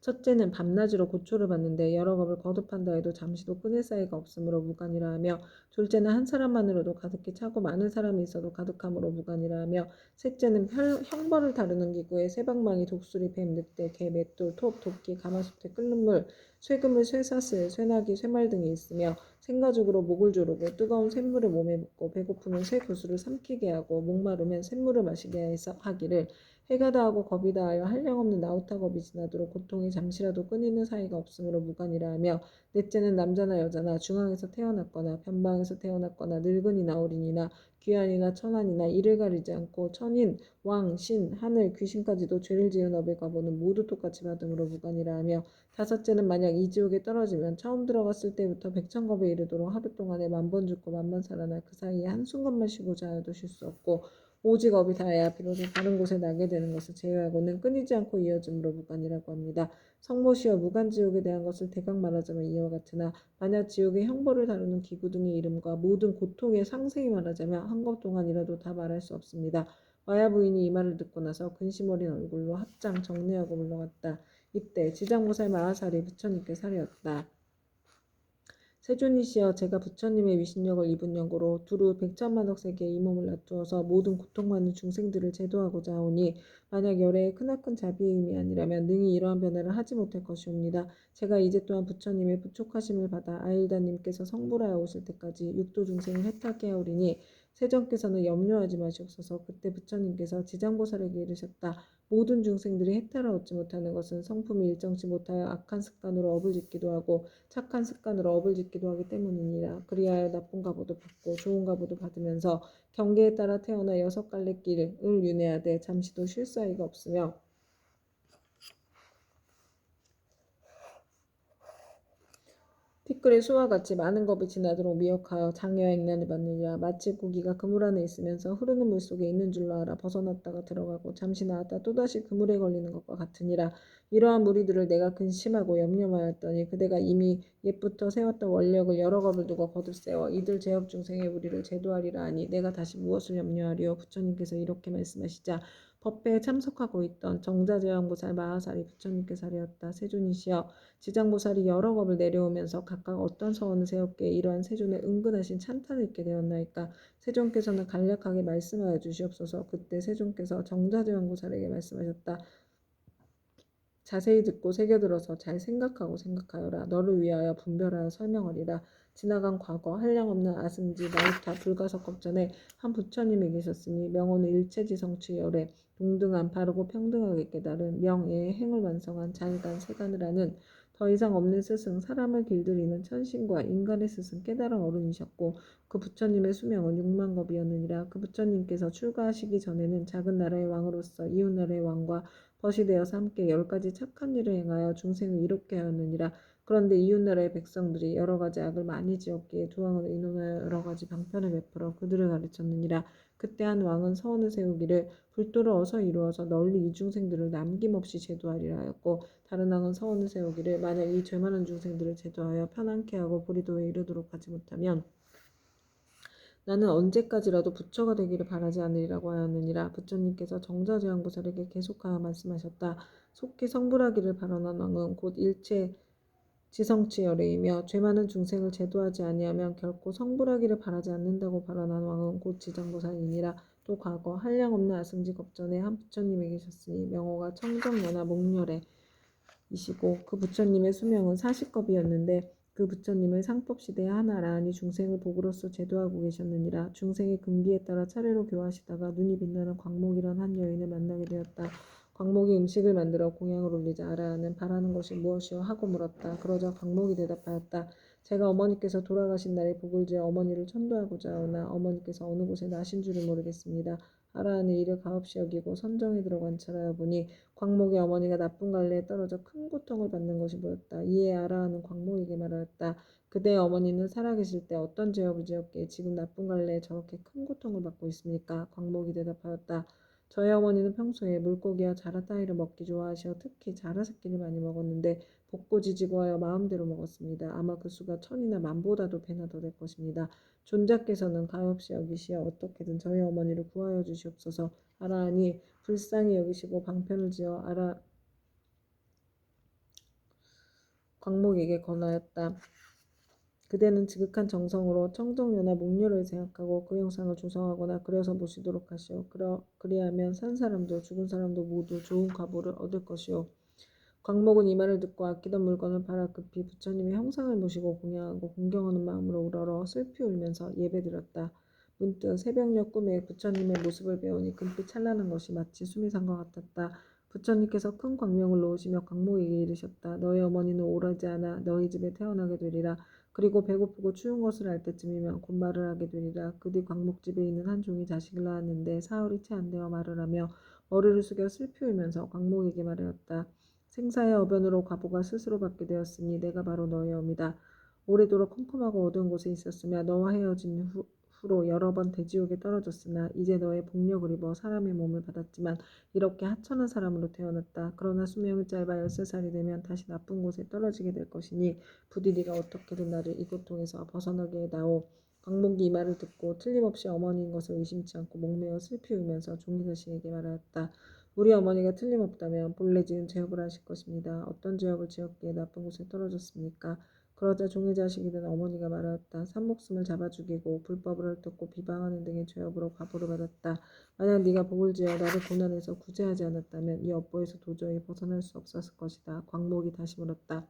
첫째는 밤낮으로 고초를 받는데 여러 겁을 거듭한다 해도 잠시도 끊을 사이가 없으므로 무간이라 하며, 둘째는 한 사람만으로도 가득히 차고 많은 사람이 있어도 가득함으로 무간이라 하며, 셋째는 형벌을 다루는 기구에 새방망이, 독수리, 뱀, 늑대, 개, 맷돌, 톱, 도끼, 가마솥에 끓는 물, 쇠그물, 쇠사슬, 쇠나기, 쇠말 등이 있으며 생가죽으로 목을 조르고 뜨거운 샘물을 몸에 붓고 배고프면 쇠 구슬을 삼키게 하고 목마르면 샘물을 마시게 해서 하기를, 해가 다하고 겁이 다하여 한량없는 나우타 겁이 지나도록 고통이 잠시라도 끊이는 사이가 없으므로 무간이라 하며, 넷째는 남자나 여자나 중앙에서 태어났거나 변방에서 태어났거나 늙은이나 어린이나 귀한이나 천한이나 이를 가리지 않고 천인, 왕, 신, 하늘, 귀신까지도 죄를 지은 업의 과보는 모두 똑같이 받음으로 무간이라 하며, 다섯째는 만약 이 지옥에 떨어지면 처음 들어갔을 때부터 백천겁에 이르도록 하루 동안에 10,000번 죽고 10,000번 살아나 그 사이에 한순간만 쉬고자 하여도 쉴 수 없고, 오직 업이 다해야 비로소 다른 곳에 나게 되는 것을 제외하고는 끊이지 않고 이어짐으로 무간이라고 합니다. 성모시여 무간지옥에 대한 것을 대강 말하자면 이와 같으나, 만약 지옥의 형벌을 다루는 기구 등의 이름과 모든 고통의 상세히 말하자면 한 것 동안이라도 다 말할 수 없습니다. 마야 부인이 이 말을 듣고 나서 근심 어린 얼굴로 합장 정례하고 물러갔다. 이때 지장보살 마하살이 부처님께 사례었다. 세존이시여, 제가 부처님의 위신력을 입은 역으로 두루 백천만억 세계에 이 몸을 놔두어서 모든 고통받는 중생들을 제도하고자 하오니, 만약 열애의 크나큰 자비의 힘이 아니라면 능히 이러한 변화를 하지 못할 것이옵니다. 제가 이제 또한 부처님의 부촉하심을 받아 아일다님께서 성불하여 오실 때까지 육도 중생을 해탈케 하오리니, 세존께서는 염려하지 마시옵소서. 그때 부처님께서 지장보살에게 이르셨다. 모든 중생들이 해탈을 얻지 못하는 것은 성품이 일정치 못하여 악한 습관으로 업을 짓기도 하고 착한 습관으로 업을 짓기도 하기 때문이니라. 그리하여 나쁜 가보도 받고 좋은 가보도 받으면서 경계에 따라 태어나 6갈래 길을 윤회하되 잠시도 쉴 사이가 없으며, 티끌의 수와 같이 많은 겁이 지나도록 미혹하여 장애와 액난을 받느니라. 마치 고기가 그물 안에 있으면서 흐르는 물속에 있는 줄로 알아 벗어났다가 들어가고 잠시 나왔다 또다시 그물에 걸리는 것과 같으니라. 이러한 무리들을 내가 근심하고 염려하였더니 그대가 이미 옛부터 세웠던 원력을 여러 겁을 두고 거듭 세워 이들 죄업 중생의 무리를 제도하리라 하니, 내가 다시 무엇을 염려하리요. 부처님께서 이렇게 말씀하시자 법회에 참석하고 있던 정자제왕보살 마하살이 부처님께 사례었다. 세존이시여, 지장보살이 여러 겁을 내려오면서 각각 어떤 서원을 세웠기에 이러한 세존의 은근하신 찬탄을 입게 되었나이까. 세존께서는 간략하게 말씀하여 주시옵소서. 그때 세존께서 정자제왕보살에게 말씀하셨다. 자세히 듣고 새겨들어서 잘 생각하여라. 너를 위하여 분별하여 설명하리라. 지나간 과거 한량없는 아승지 나우타 불가석겁 전에 한 부처님이 계셨으니 명호는 일체지성취열에 동등한 바르고 평등하게 깨달은 명예의 행을 완성한 잘간 세간을 하는 더 이상 없는 스승, 사람을 길들이는 천신과 인간의 스승 깨달은 어른이셨고, 그 부처님의 수명은 6,000겁이었느니라. 그 부처님께서 출가하시기 전에는 작은 나라의 왕으로서 이웃나라의 왕과 벗이 되어서 함께 10가지 착한 일을 행하여 중생을 이롭게 하였느니라. 그런데 이웃나라의 백성들이 여러 가지 악을 많이 지었기에 두 왕은 의논하여 여러 가지 방편을 베풀어 그들을 가르쳤느니라. 그때 한 왕은 서원을 세우기를 불도를 어서 이루어서 널리 이 중생들을 남김없이 제도하리라 하였고, 다른 왕은 서원을 세우기를 만약 이 죄 많은 중생들을 제도하여 편안케 하고 보리도에 이르도록 하지 못하면 나는 언제까지라도 부처가 되기를 바라지 않으리라고 하였느니라. 부처님께서 정자제왕보살에게 계속하여 말씀하셨다. 속히 성불하기를 발언한 왕은 곧 일체 지성치열이며, 죄 많은 중생을 제도하지 아니하면 결코 성불하기를 바라지 않는다고 발언한 왕은 곧 지장보살이니라. 또 과거 한량없는 아승지 겁전에 한 부처님이 계셨으니 명호가 청정연하 목렬에 이시고 그 부처님의 수명은 40겁이었는데 그 부처님은 상법시대의 하나라니 중생을 복으로서 제도하고 계셨느니라. 중생의 금기에 따라 차례로 교화하시다가 눈이 빛나는 광목이란 한 여인을 만나게 되었다. 광목이 음식을 만들어 공양을 올리자 아라는 바라는 것이 무엇이오 하고 물었다. 그러자 광목이 대답하였다. 제가 어머니께서 돌아가신 날에 복을 지어 어머니를 천도하고자 하오나 어머니께서 어느 곳에 나신 줄을 모르겠습니다. 아라한이 이를 가엾이 여기고 선정에 들어 관찰하여 보니 광목의 어머니가 나쁜 관리에 떨어져 큰 고통을 받는 것이 보였다. 이에 아라한은 광목에게 말하였다. 그대의 어머니는 살아계실 때 어떤 죄업을 지었기에 지금 나쁜 관리에 저렇게 큰 고통을 받고 있습니까? 광목이 대답하였다. 저희 어머니는 평소에 물고기와 자라 따위를 먹기 좋아하시어 특히 자라 새끼를 많이 먹었는데 복고지지고 하여 마음대로 먹었습니다. 아마 그 수가 천이나 만보다도 배나 더 될 것입니다. 존자께서는 가엾이 여기시어 어떻게든 저희 어머니를 구하여 주시옵소서. 아라하니 불쌍히 여기시고 방편을 지어 광목에게 권하였다. 그대는 지극한 정성으로 청정녀나 목녀를 생각하고 그 형상을 조성하거나 그려서 모시도록 하시오. 그리하면 산 사람도 죽은 사람도 모두 좋은 과보를 얻을 것이오. 광목은 이 말을 듣고 아끼던 물건을 팔아 급히 부처님의 형상을 모시고 공양하고 공경하는 마음으로 우러러 슬피 울면서 예배드렸다. 문득 새벽녘 꿈에 부처님의 모습을 배우니 금빛 찬란한 것이 마치 숨이 산 것 같았다. 부처님께서 큰 광명을 놓으시며 광목에게 이르셨다. 너희 어머니는 오래지 않아 너희 집에 태어나게 되리라. 그리고 배고프고 추운 것을 알 때쯤이면 곧 말을 하게 되리라. 그 뒤 광목집에 있는 한 종이 자식을 낳았는데 사흘이 채 안 되어 말을 하며 머리를 숙여 슬피 울면서 광목에게 말하였다. 생사의 어변으로 과보가 스스로 받게 되었으니 내가 바로 너의 어미다. 오래도록 컴컴하고 어두운 곳에 있었으며 너와 헤어진 후로 여러 번 대지옥에 떨어졌으나 이제 너의 복력을 입어 사람의 몸을 받았지만 이렇게 하천한 사람으로 태어났다. 그러나 수명이 짧아 13살이 되면 다시 나쁜 곳에 떨어지게 될 것이니 부디 네가 어떻게든 나를 이 고통에서 벗어나게 해다오. 광목이 이 말을 듣고 틀림없이 어머니인 것을 의심치 않고 목매어 슬피 울면서 종이 자식에게 말하였다. 우리 어머니가 틀림없다면 본래 지은 죄업을 하실 것입니다. 어떤 죄업을 지었기에 나쁜 곳에 떨어졌습니까? 그러자 종의 자식이 된 어머니가 말하였다. 산목숨을 잡아 죽이고 불법을 헐뜯고 비방하는 등의 죄업으로 과보를 받았다. 만약 네가 복을 지어 나를 고난에서 구제하지 않았다면 이 업보에서 도저히 벗어날 수 없었을 것이다. 광목이 다시 물었다.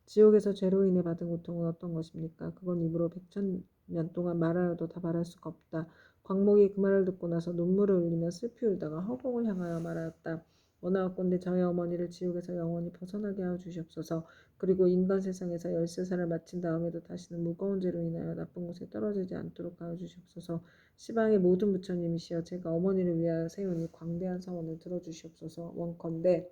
지옥에서 죄로 인해 받은 고통은 어떤 것입니까? 그건 입으로 100,000년 동안 말하여도 다 말할 수가 없다. 광목이 그 말을 듣고 나서 눈물을 흘리며 슬피 울다가 허공을 향하여 말하였다. 원하옵건대 저희 어머니를 지옥에서 영원히 벗어나게 하여 주시옵소서. 그리고 인간 세상에서 13살을 마친 다음에도 다시는 무거운 죄로 인하여 나쁜 곳에 떨어지지 않도록 하여 주시옵소서. 시방의 모든 부처님이시여 제가 어머니를 위하여 세운 이 광대한 서원을 들어주시옵소서. 원컨대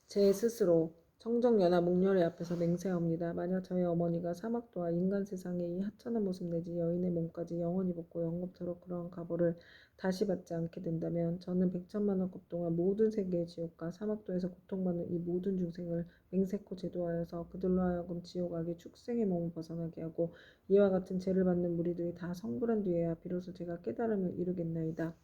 제 스스로 청정연화 목련의 앞에서 맹세하옵니다. 만약 저희 어머니가 사막도와 인간 세상의 이 하찮은 모습 내지 여인의 몸까지 영원히 벗고 영겁토록 그러한 과보를 다시 받지 않게 된다면 저는 100,000,000억 동안 모든 세계의 지옥과 사막도에서 고통받는 이 모든 중생을 맹세코 제도하여서 그들로 하여금 지옥 악의 축생의 몸을 벗어나게 하고 이와 같은 죄를 받는 무리들이 다 성불한 뒤에야 비로소 제가 깨달음을 이루겠나이다.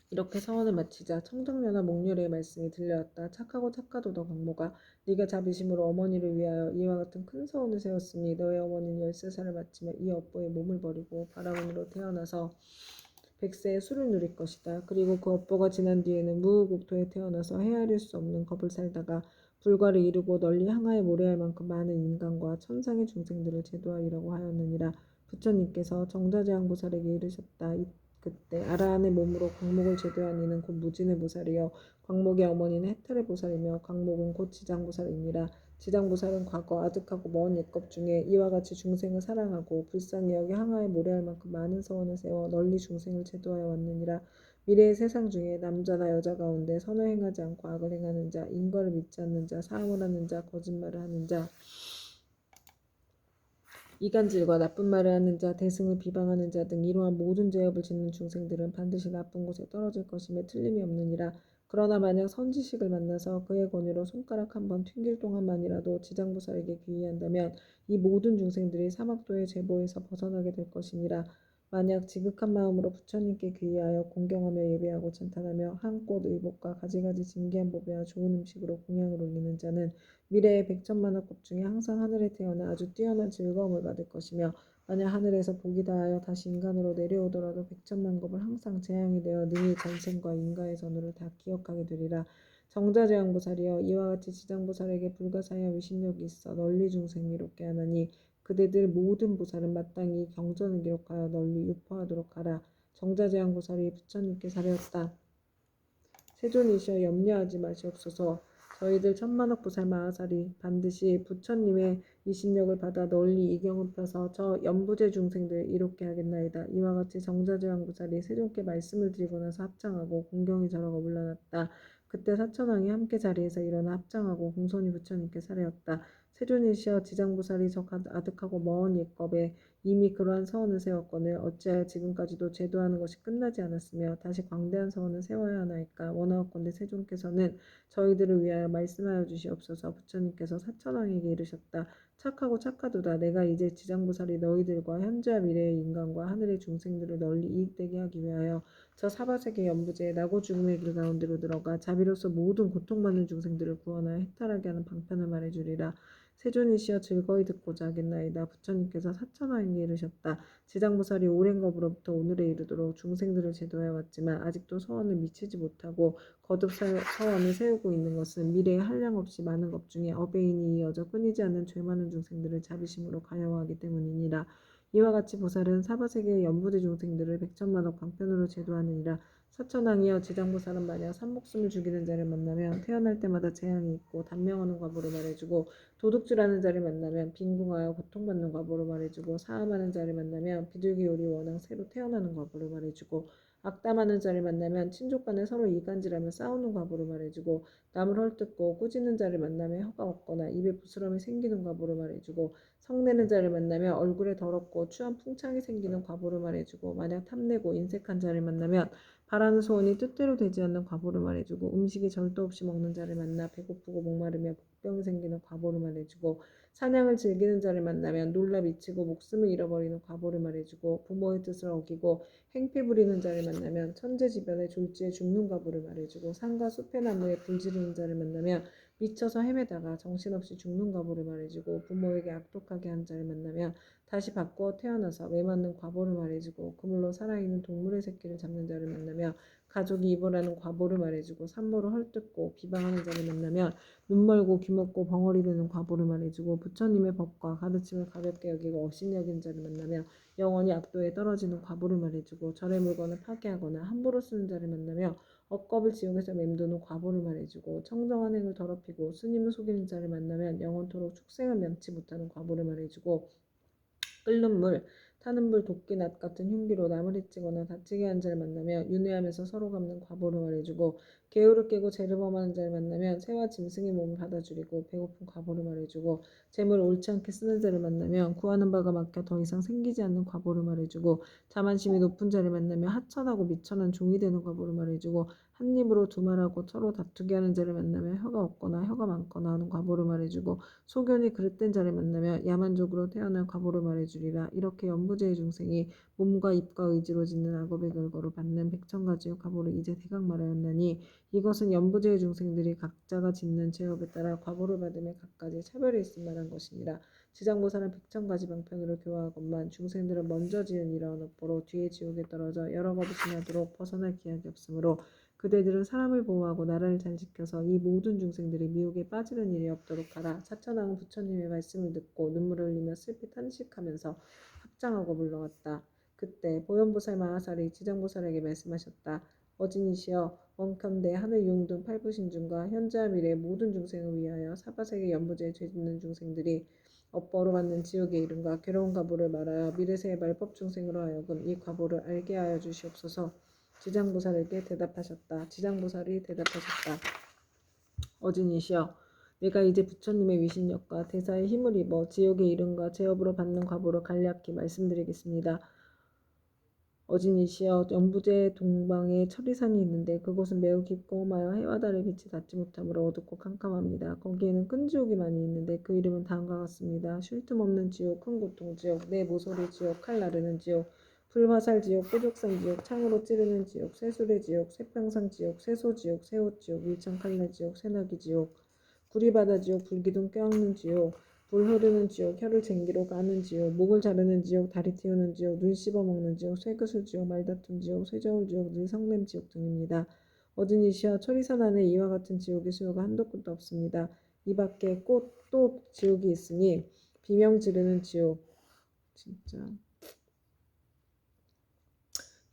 이렇게 서원을 마치자 청정연화 목렬의 말씀이 들려왔다. 착하고 착하도다 광모가 네가 자비심으로 어머니를 위하여 이와 같은 큰 서원을 세웠으니 너의 어머니는 13살을 마치며 이 업보에 몸을 버리고 바라문으로 태어나서 100세의 수를 누릴 것이다. 그리고 그 업보가 지난 뒤에는 무후국토에 태어나서 헤아릴 수 없는 겁을 살다가 불과를 이루고 널리 항하에 모래할 만큼 많은 인간과 천상의 중생들을 제도하리라고 하였느니라. 부처님께서 정자재앙보살에게 이르셨다. 그때 아라한의 몸으로 광목을 제도한 이는 곧 무진의 보살이요 광목의 어머니는 해탈의 보살이며 광목은 곧 지장보살이니라. 지장보살은 과거 아득하고 먼 옛것 중에 이와 같이 중생을 사랑하고 불쌍히 여기 항하에 모래할 만큼 많은 서원을 세워 널리 중생을 제도하여 왔느니라. 미래의 세상 중에 남자나 여자 가운데 선을 행하지 않고 악을 행하는 자, 인과를 믿지 않는 자, 사함을 하는 자, 거짓말을 하는 자, 이간질과 나쁜 말을 하는 자, 대승을 비방하는 자 등 이러한 모든 죄업을 짓는 중생들은 반드시 나쁜 곳에 떨어질 것임에 틀림이 없느니라. 그러나 만약 선지식을 만나서 그의 권유로 손가락 한 번 튕길 동안만이라도 지장보살에게 귀의한다면 이 모든 중생들이 사막도의 제보에서 벗어나게 될 것이니라. 만약 지극한 마음으로 부처님께 귀의하여 공경하며 예배하고 찬탄하며 한 꽃 의복과 가지가지 진귀한 보배와 좋은 음식으로 공양을 올리는 자는 미래의 100,000,000억 중에 항상 하늘에 태어나 아주 뛰어난 즐거움을 받을 것이며 만약 하늘에서 복이 다하여 다시 인간으로 내려오더라도 100,000,000 겁을 항상 재앙이 되어 능히 전생과 인가의 전후를 다 기억하게 되리라. 정자재앙보살이여 이와 같이 지장보살에게 불가사의한 위신력이 있어 널리 중생 이롭게 하나니 그대들 모든 보살은 마땅히 경전을 기록하여 널리 유포하도록 하라. 정자재앙보살이 부처님께 사려었다. 세존이시여 염려하지 마시옵소서. 저희들 천만억 부살 마하살이 반드시 부처님의 이신력을 받아 널리 이경을 펴서 저 연부제 중생들 이롭게 하겠나이다. 이와 같이 정자제왕부살이 세존께 말씀을 드리고 나서 합장하고 공경이 절하고 물러났다. 그때 사천왕이 함께 자리에서 일어나 합장하고 공손히 부처님께 사례었다. 세존이시여 지장부살이 저 아득하고 먼 옛겁에 이미 그러한 서원을 세웠거늘 어찌하여 지금까지도 제도하는 것이 끝나지 않았으며 다시 광대한 서원을 세워야 하나이까. 원하옵건대 세존께서는 저희들을 위하여 말씀하여 주시옵소서. 부처님께서 사천왕에게 이르셨다. 착하고 착하도다. 내가 이제 지장부살이 너희들과 현재와 미래의 인간과 하늘의 중생들을 널리 이익되게 하기 위하여 저 사바세계 연부제 나고 죽음의 길 가운데로 들어가 자비로서 모든 고통받는 중생들을 구원하여 해탈하게 하는 방편을 말해주리라. 세존이시여 즐거이 듣고자 하겠나이다. 부처님께서 사천왕에게 이르셨다. 지장부살이 오랜 것으로부터 오늘에 이르도록 중생들을 제도해 왔지만 아직도 서원을 미치지 못하고 거듭 서원을 세우고 있는 것은 미래에 한량없이 많은 것 중에 어베인이 이어져 끊이지 않는 죄 많은 중생들을 자비심으로 가여워하기 때문이니라. 이와 같이 보살은 사바세계의 연부대 중생들을 백천만억 방편으로 제도하느니라. 사천왕이여 지장보살은 만약 산목숨을 죽이는 자를 만나면 태어날 때마다 재앙이 있고 단명하는 과보를 말해주고 도둑질하는 자를 만나면 빈궁하여 고통받는 과보를 말해주고 사함하는 자를 만나면 비둘기요리 원앙 새로 태어나는 과보를 말해주고 악담하는 자를 만나면 친족 간에 서로 이간질하며 싸우는 과보를 말해주고 남을 헐뜯고 꾸짖는 자를 만나면 혀가 없거나 입에 부스럼이 생기는 과보를 말해주고 성내는 자를 만나면 얼굴에 더럽고 추한 풍창이 생기는 과보를 말해주고 만약 탐내고 인색한 자를 만나면 바라는 소원이 뜻대로 되지 않는 과보를 말해주고 음식이 절도 없이 먹는 자를 만나 배고프고 목마르며 복병이 생기는 과보를 말해주고 사냥을 즐기는 자를 만나면 놀라 미치고 목숨을 잃어버리는 과보를 말해주고 부모의 뜻을 어기고 행패 부리는 자를 만나면 천재지변의 졸지에 죽는 과보를 말해주고 산과 숲의 나무에 불 지르는 자를 만나면 미쳐서 헤매다가 정신없이 죽는 과보를 말해주고 부모에게 악독하게 한 자를 만나면 다시 바꾸어 태어나서 매맞는 과보를 말해주고 그물로 살아있는 동물의 새끼를 잡는 자를 만나며 가족이 입으라는 과보를 말해주고 산모를 헐뜯고 비방하는 자를 만나면 눈멀고 귀먹고 벙어리 되는 과보를 말해주고 부처님의 법과 가르침을 가볍게 여기고 업신 여긴 자를 만나며 영원히 악도에 떨어지는 과보를 말해주고 절의 물건을 파괴하거나 함부로 쓰는 자를 만나며 억겁을 지옥에서 맴도는 과보를 말해주고 청정한 행을 더럽히고 스님을 속이는 자를 만나면 영원토록 축생을 면치 못하는 과보를 말해주고 끓는 물, 타는 불, 도끼, 낫 같은 흉기로 남을 해치거나 다치게 한 자를 만나면 윤회하면서 서로 갚는 과보를 말해주고 계율을 깨고 죄를 범하는 자를 만나면 새와 짐승의 몸을 받아주리고 배고픈 과보를 말해주고 재물 옳지 않게 쓰는 자를 만나면 구하는 바가 막혀 더 이상 생기지 않는 과보를 말해주고 자만심이 높은 자를 만나면 하천하고 미천한 종이 되는 과보를 말해주고 한 입으로 두말하고 서로 다투게 하는 자를 만나면 혀가 없거나 혀가 많거나 하는 과보를 말해주고 소견이 그릇된 자를 만나며 야만족으로 태어난 과보를 말해주리라. 이렇게 연부제의 중생이 몸과 입과 의지로 짓는 악업의 결과로 받는 백천가지의 과보를 이제 대강 말하였나니 이것은 연부제의 중생들이 각자가 짓는 죄업에 따라 과보를 받음에 각가지 차별이 있음 말한 것이니라. 지장보살은 백천가지 방편으로 교화하건만 중생들은 먼저 지은 이러한 업보로 뒤에 지옥에 떨어져 여러 겁이 지나도록 벗어날 기약이 없으므로 그대들은 사람을 보호하고 나라를 잘 지켜서 이 모든 중생들이 미혹에 빠지는 일이 없도록 하라. 사천왕은 부처님의 말씀을 듣고 눈물을 흘리며 슬피 탄식하면서 합장하고 물러갔다. 그때 보현보살 마하살이 지장보살에게 말씀하셨다. 어진이시여 원컨대 하늘 용등 팔부신중과 현재와 미래의 모든 중생을 위하여 사바세계 연부제에 죄짓는 중생들이 업보로 받는 지옥의 이름과 괴로운 과보를 말하여 미래세의 말법 중생으로 하여금 이 과보를 알게 하여 주시옵소서. 지장보살에게 대답하셨다. 지장보살이 대답하셨다. 어진이시여 내가 이제 부처님의 위신력과 대사의 힘을 입어 지옥의 이름과 제업으로 받는 과보를 간략히 말씀드리겠습니다. 어진이시여 연부제 동방에 천리산이 있는데 그곳은 매우 깊고 험하여 해와 달의 빛이 닿지 못하므로 어둡고 캄캄합니다. 거기에는 큰 지옥이 많이 있는데 그 이름은 다음과 같습니다. 쉴 틈 없는 지옥, 큰 고통 지옥, 내 모서리 지옥, 칼 나르는 지옥, 불화살 지옥, 뾰족산 지옥, 창으로 찌르는 지옥, 쇠술의 지옥, 쇠평상 지옥, 쇠소 지옥, 쇠옷 지옥, 밀창 칼날 지옥, 쇠나기 지옥, 구리바다 지옥, 불기둥 껴안는 지옥, 불 흐르는 지옥, 혀를 쟁기로 까는 지옥, 목을 자르는 지옥, 다리 태우는 지옥, 눈 씹어먹는 지옥, 쇠그슬 지옥, 말다툼 지옥, 쇠저울 지옥, 늘성냄 지옥 등입니다. 어진이시여 천리산 안에 이와 같은 지옥의 수요가 한도 끝도 없습니다. 이 밖에 또 지옥이 있으니 비명 지르는 지옥, 진짜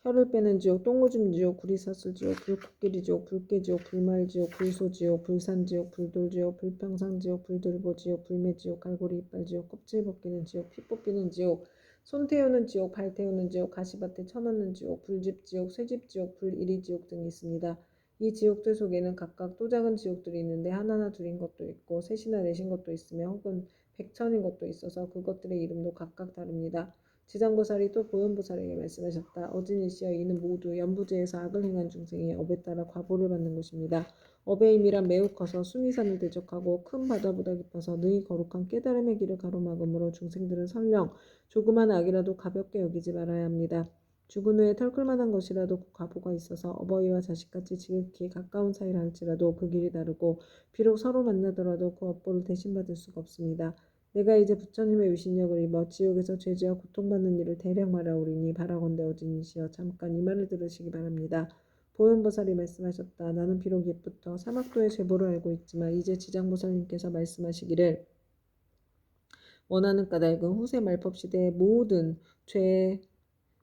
혀를 빼는 지옥, 똥오줌 지옥, 구리사슬 지옥, 불코끼리 지옥, 불개지옥, 불말 지옥, 불소지옥, 불산지옥, 불돌지옥, 불평상 지옥, 불들보 지옥, 불매 지옥, 갈고리 이빨 지옥, 껍질 벗기는 지옥, 피 뽑히는 지옥, 손 태우는 지옥, 발 태우는 지옥, 가시밭에 쳐넣는 지옥, 불집 지옥, 쇠집 지옥, 불이리 지옥 등이 있습니다. 이 지옥들 속에는 각각 또 작은 지옥들이 있는데 하나나 둘인 것도 있고 셋이나 넷인 것도 있으며 혹은 백천인 것도 있어서 그것들의 이름도 각각 다릅니다. 지장보살이 또 보현보살에게 말씀하셨다. 어진일시여 이는 모두 연부제에서 악을 행한 중생이 업에 따라 과보를 받는 것입니다. 업의 힘이란 매우 커서 수미산을 대적하고 큰 바다보다 깊어서 능히 거룩한 깨달음의 길을 가로막으므로 중생들은 설령 조그만 악이라도 가볍게 여기지 말아야 합니다. 죽은 후에 털끌만한 것이라도 그 과보가 있어서 어버이와 자식같이 지극히 가까운 사이라 할지라도 그 길이 다르고 비록 서로 만나더라도 그 업보를 대신받을 수가 없습니다. 내가 이제 부처님의 위신력을 입어 지옥에서 죄지어 고통받는 일을 대략 말하오리니 바라건대 어진이시여 잠깐 이 말을 들으시기 바랍니다. 보현보살이 말씀하셨다. 나는 비록 옛부터 사막도의 죄보를 알고 있지만 이제 지장보살님께서 말씀하시기를 원하는 까닭은 후세 말법 시대의 모든 죄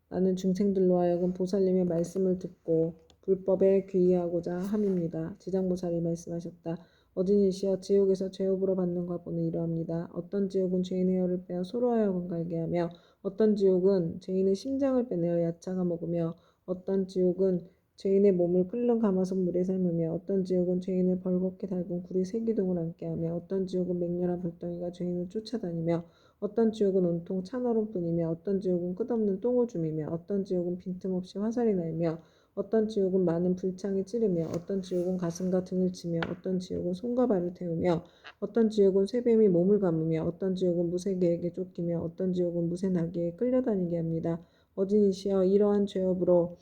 많은 중생들로 하여금 보살님의 말씀을 듣고 불법에 귀의하고자 함입니다. 지장보살이 말씀하셨다. 어진이시여 지옥에서 죄업으로 받는 과보는 이러합니다. 어떤 지옥은 죄인의 혀를 빼어 소로 하여금 갈게 하며 어떤 지옥은 죄인의 심장을 빼내어 야차가 먹으며 어떤 지옥은 죄인의 몸을 끓는 가마솥 물에 삶으며 어떤 지옥은 죄인을 벌겋게 달군 구리 세기둥을 앉게 하며 어떤 지옥은 맹렬한 불덩이가 죄인을 쫓아다니며 어떤 지옥은 온통 찬얼음뿐이며 어떤 지옥은 끝없는 똥오줌이며 어떤 지옥은 빈틈없이 화살이 날며 어떤 지옥은 많은 불창이 찌르며 어떤 지옥은 가슴과 등을 치며 어떤 지옥은 손과 발을 태우며 어떤 지옥은 쇠뱀이 몸을 감으며 어떤 지옥은 무쇠개에게 쫓기며 어떤 지옥은 무쇠나귀에 끌려다니게 합니다. 어진이시여 이러한 죄업으로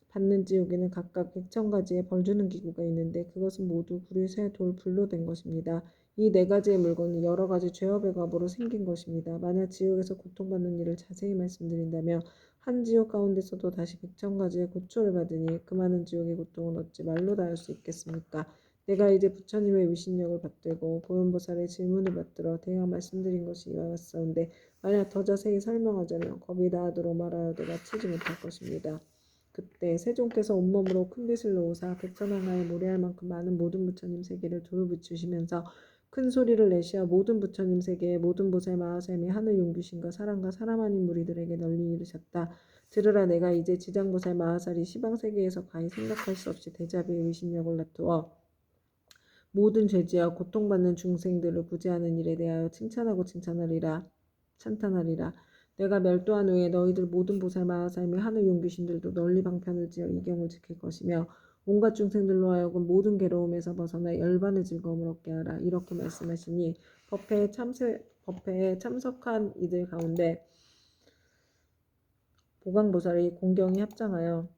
받는 지옥에는 각각 100,000가지의 벌주는 기구가 있는데 그것은 모두 구리, 쇠, 돌, 불로 된 것입니다. 이 네 가지의 물건은 여러 가지 죄업의 과보로 생긴 것입니다. 만약 지옥에서 고통받는 일을 자세히 말씀드린다면 한 지옥 가운데서도 다시 100,000가지의 고초를 받으니 그 많은 지옥의 고통은 어찌 말로 다 할 수 있겠습니까? 내가 이제 부처님의 위신력을 받들고 보현보살의 질문을 받들어 대강 말씀드린 것이 이와 같사온데 만약 더 자세히 설명하자면 겁이 나도록 말하여도 마치지 못할 것입니다. 그때 세종께서 온몸으로 큰 빛을 놓으사 백천왕하에 모래알 만큼 많은 모든 부처님 세계를 두루 비추시면서 큰 소리를 내시어 모든 부처님 세계의 모든 보살 마하샘이 하늘 용귀신과 사람과 사람 아닌 무리들에게 널리 이르셨다. 들으라 내가 이제 지장보살 마하살이 시방세계에서 가히 생각할 수 없이 대자비의 위신력을 나투어 모든 죄지와 고통받는 중생들을 구제하는 일에 대하여 칭찬하고 찬탄하리라. 내가 멸도한 후에 너희들 모든 보살 마하살의 하늘 용귀신들도 널리 방편을 지어 이경을 지킬 것이며 온갖 중생들로 하여금 모든 괴로움에서 벗어나 열반의 즐거움을 얻게 하라. 이렇게 말씀하시니 법회에 참석한 이들 가운데 보강보살이 공경히 합장하여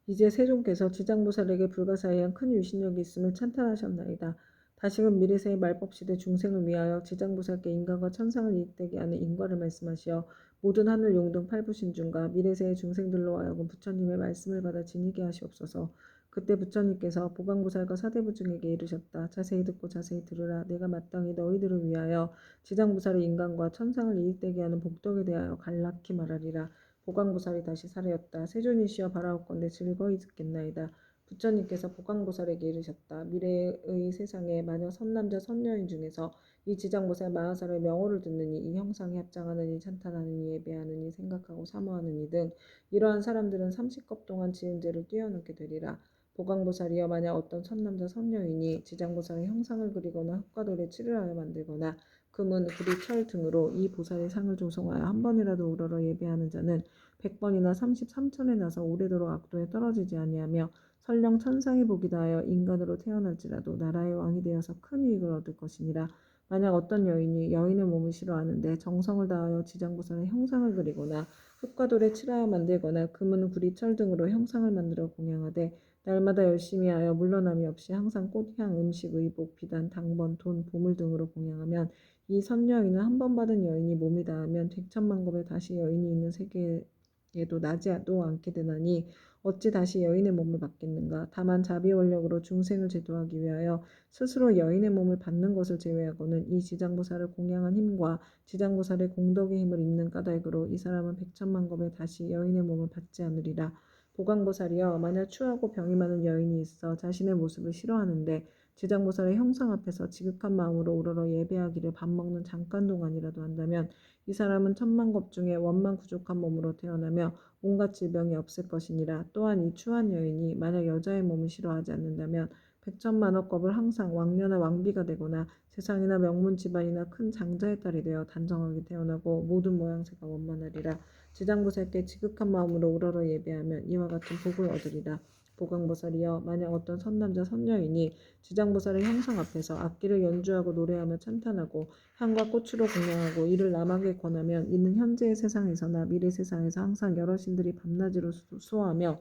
이제 세종께서 지장보살에게 불가사의한 큰 위신력이 있음을 찬탄하셨나이다. 다시금 미래세의 말법시대 중생을 위하여 지장보살께 인간과 천상을 이익되게 하는 인과를 말씀하시어 모든 하늘 용등 팔부신중과 미래세의 중생들로 하여금 부처님의 말씀을 받아 지니게 하시옵소서. 그때 부처님께서 보강보살과 사대부중에게 이르셨다. 자세히 듣고 자세히 들으라. 내가 마땅히 너희들을 위하여 지장보살의 인간과 천상을 이익되게 하는 복덕에 대하여 간략히 말하리라. 보강보살이 다시 사례였다. 세존이시여 바라옵건대 즐거이 듣겠나이다. 부처님께서 보강보살에게 이르셨다. 미래의 세상에 만약 선남자 선여인 중에서 이 지장보살 마하살의 명호를 듣느니 이 형상에 합장하느니 찬탄하느니 예배하느니 생각하고 사모하느니 등 이러한 사람들은 30급 동안 지은 죄를 뛰어넘게 되리라. 보강보살이여 만약 어떤 선남자 선여인이 지장보살의 형상을 그리거나 흙과 돌에 칠을 하여 만들거나 금은 구리 철 등으로 이 보살의 상을 조성하여 한 번이라도 우러러 예배하는 자는 100번이나 33천에 나서 오래도록 악도에 떨어지지 아니하며 설령 천상의 복이 다하여 인간으로 태어날지라도 나라의 왕이 되어서 큰 이익을 얻을 것이니라. 만약 어떤 여인이 여인의 몸을 싫어하는데 정성을 다하여 지장보살의 형상을 그리거나 흙과 돌에 칠하여 만들거나 금은 구리 철 등으로 형상을 만들어 공양하되 날마다 열심히 하여 물러남이 없이 항상 꽃향, 음식, 의복, 비단, 당번, 돈, 보물 등으로 공양하면 이 선여인은 한 번 받은 여인이 몸이 닿으면 백천만급에 다시 여인이 있는 세계에도 나지도 않게 되나니 어찌 다시 여인의 몸을 받겠는가. 다만 자비원력으로 중생을 제도하기 위하여 스스로 여인의 몸을 받는 것을 제외하고는 이 지장보살을 공양한 힘과 지장보살의 공덕의 힘을 입는 까닭으로 이 사람은 백천만급에 다시 여인의 몸을 받지 않으리라. 보강보살이여, 만약 추하고 병이 많은 여인이 있어 자신의 모습을 싫어하는데 지장보살의 형상 앞에서 지극한 마음으로 우러러 예배하기를 밥 먹는 잠깐 동안이라도 한다면 이 사람은 천만급 중에 원만 부족한 몸으로 태어나며 온갖 질병이 없을 것이니라. 또한 이 추한 여인이 만약 여자의 몸을 싫어하지 않는다면 백천만억급을 항상 왕녀나 왕비가 되거나 세상이나 명문 집안이나 큰 장자의 딸이 되어 단정하게 태어나고 모든 모양새가 원만하리라. 지장보살께 지극한 마음으로 우러러 예배하면 이와 같은 복을 얻으리라. 보강보살이여, 만약 어떤 선남자 선여인이 지장보살의 형상 앞에서 악기를 연주하고 노래하며 찬탄하고 향과 꽃으로 공양하고 이를 남에게 권하면 이는 현재의 세상에서나 미래 세상에서 항상 여러 신들이 밤낮으로 수호하며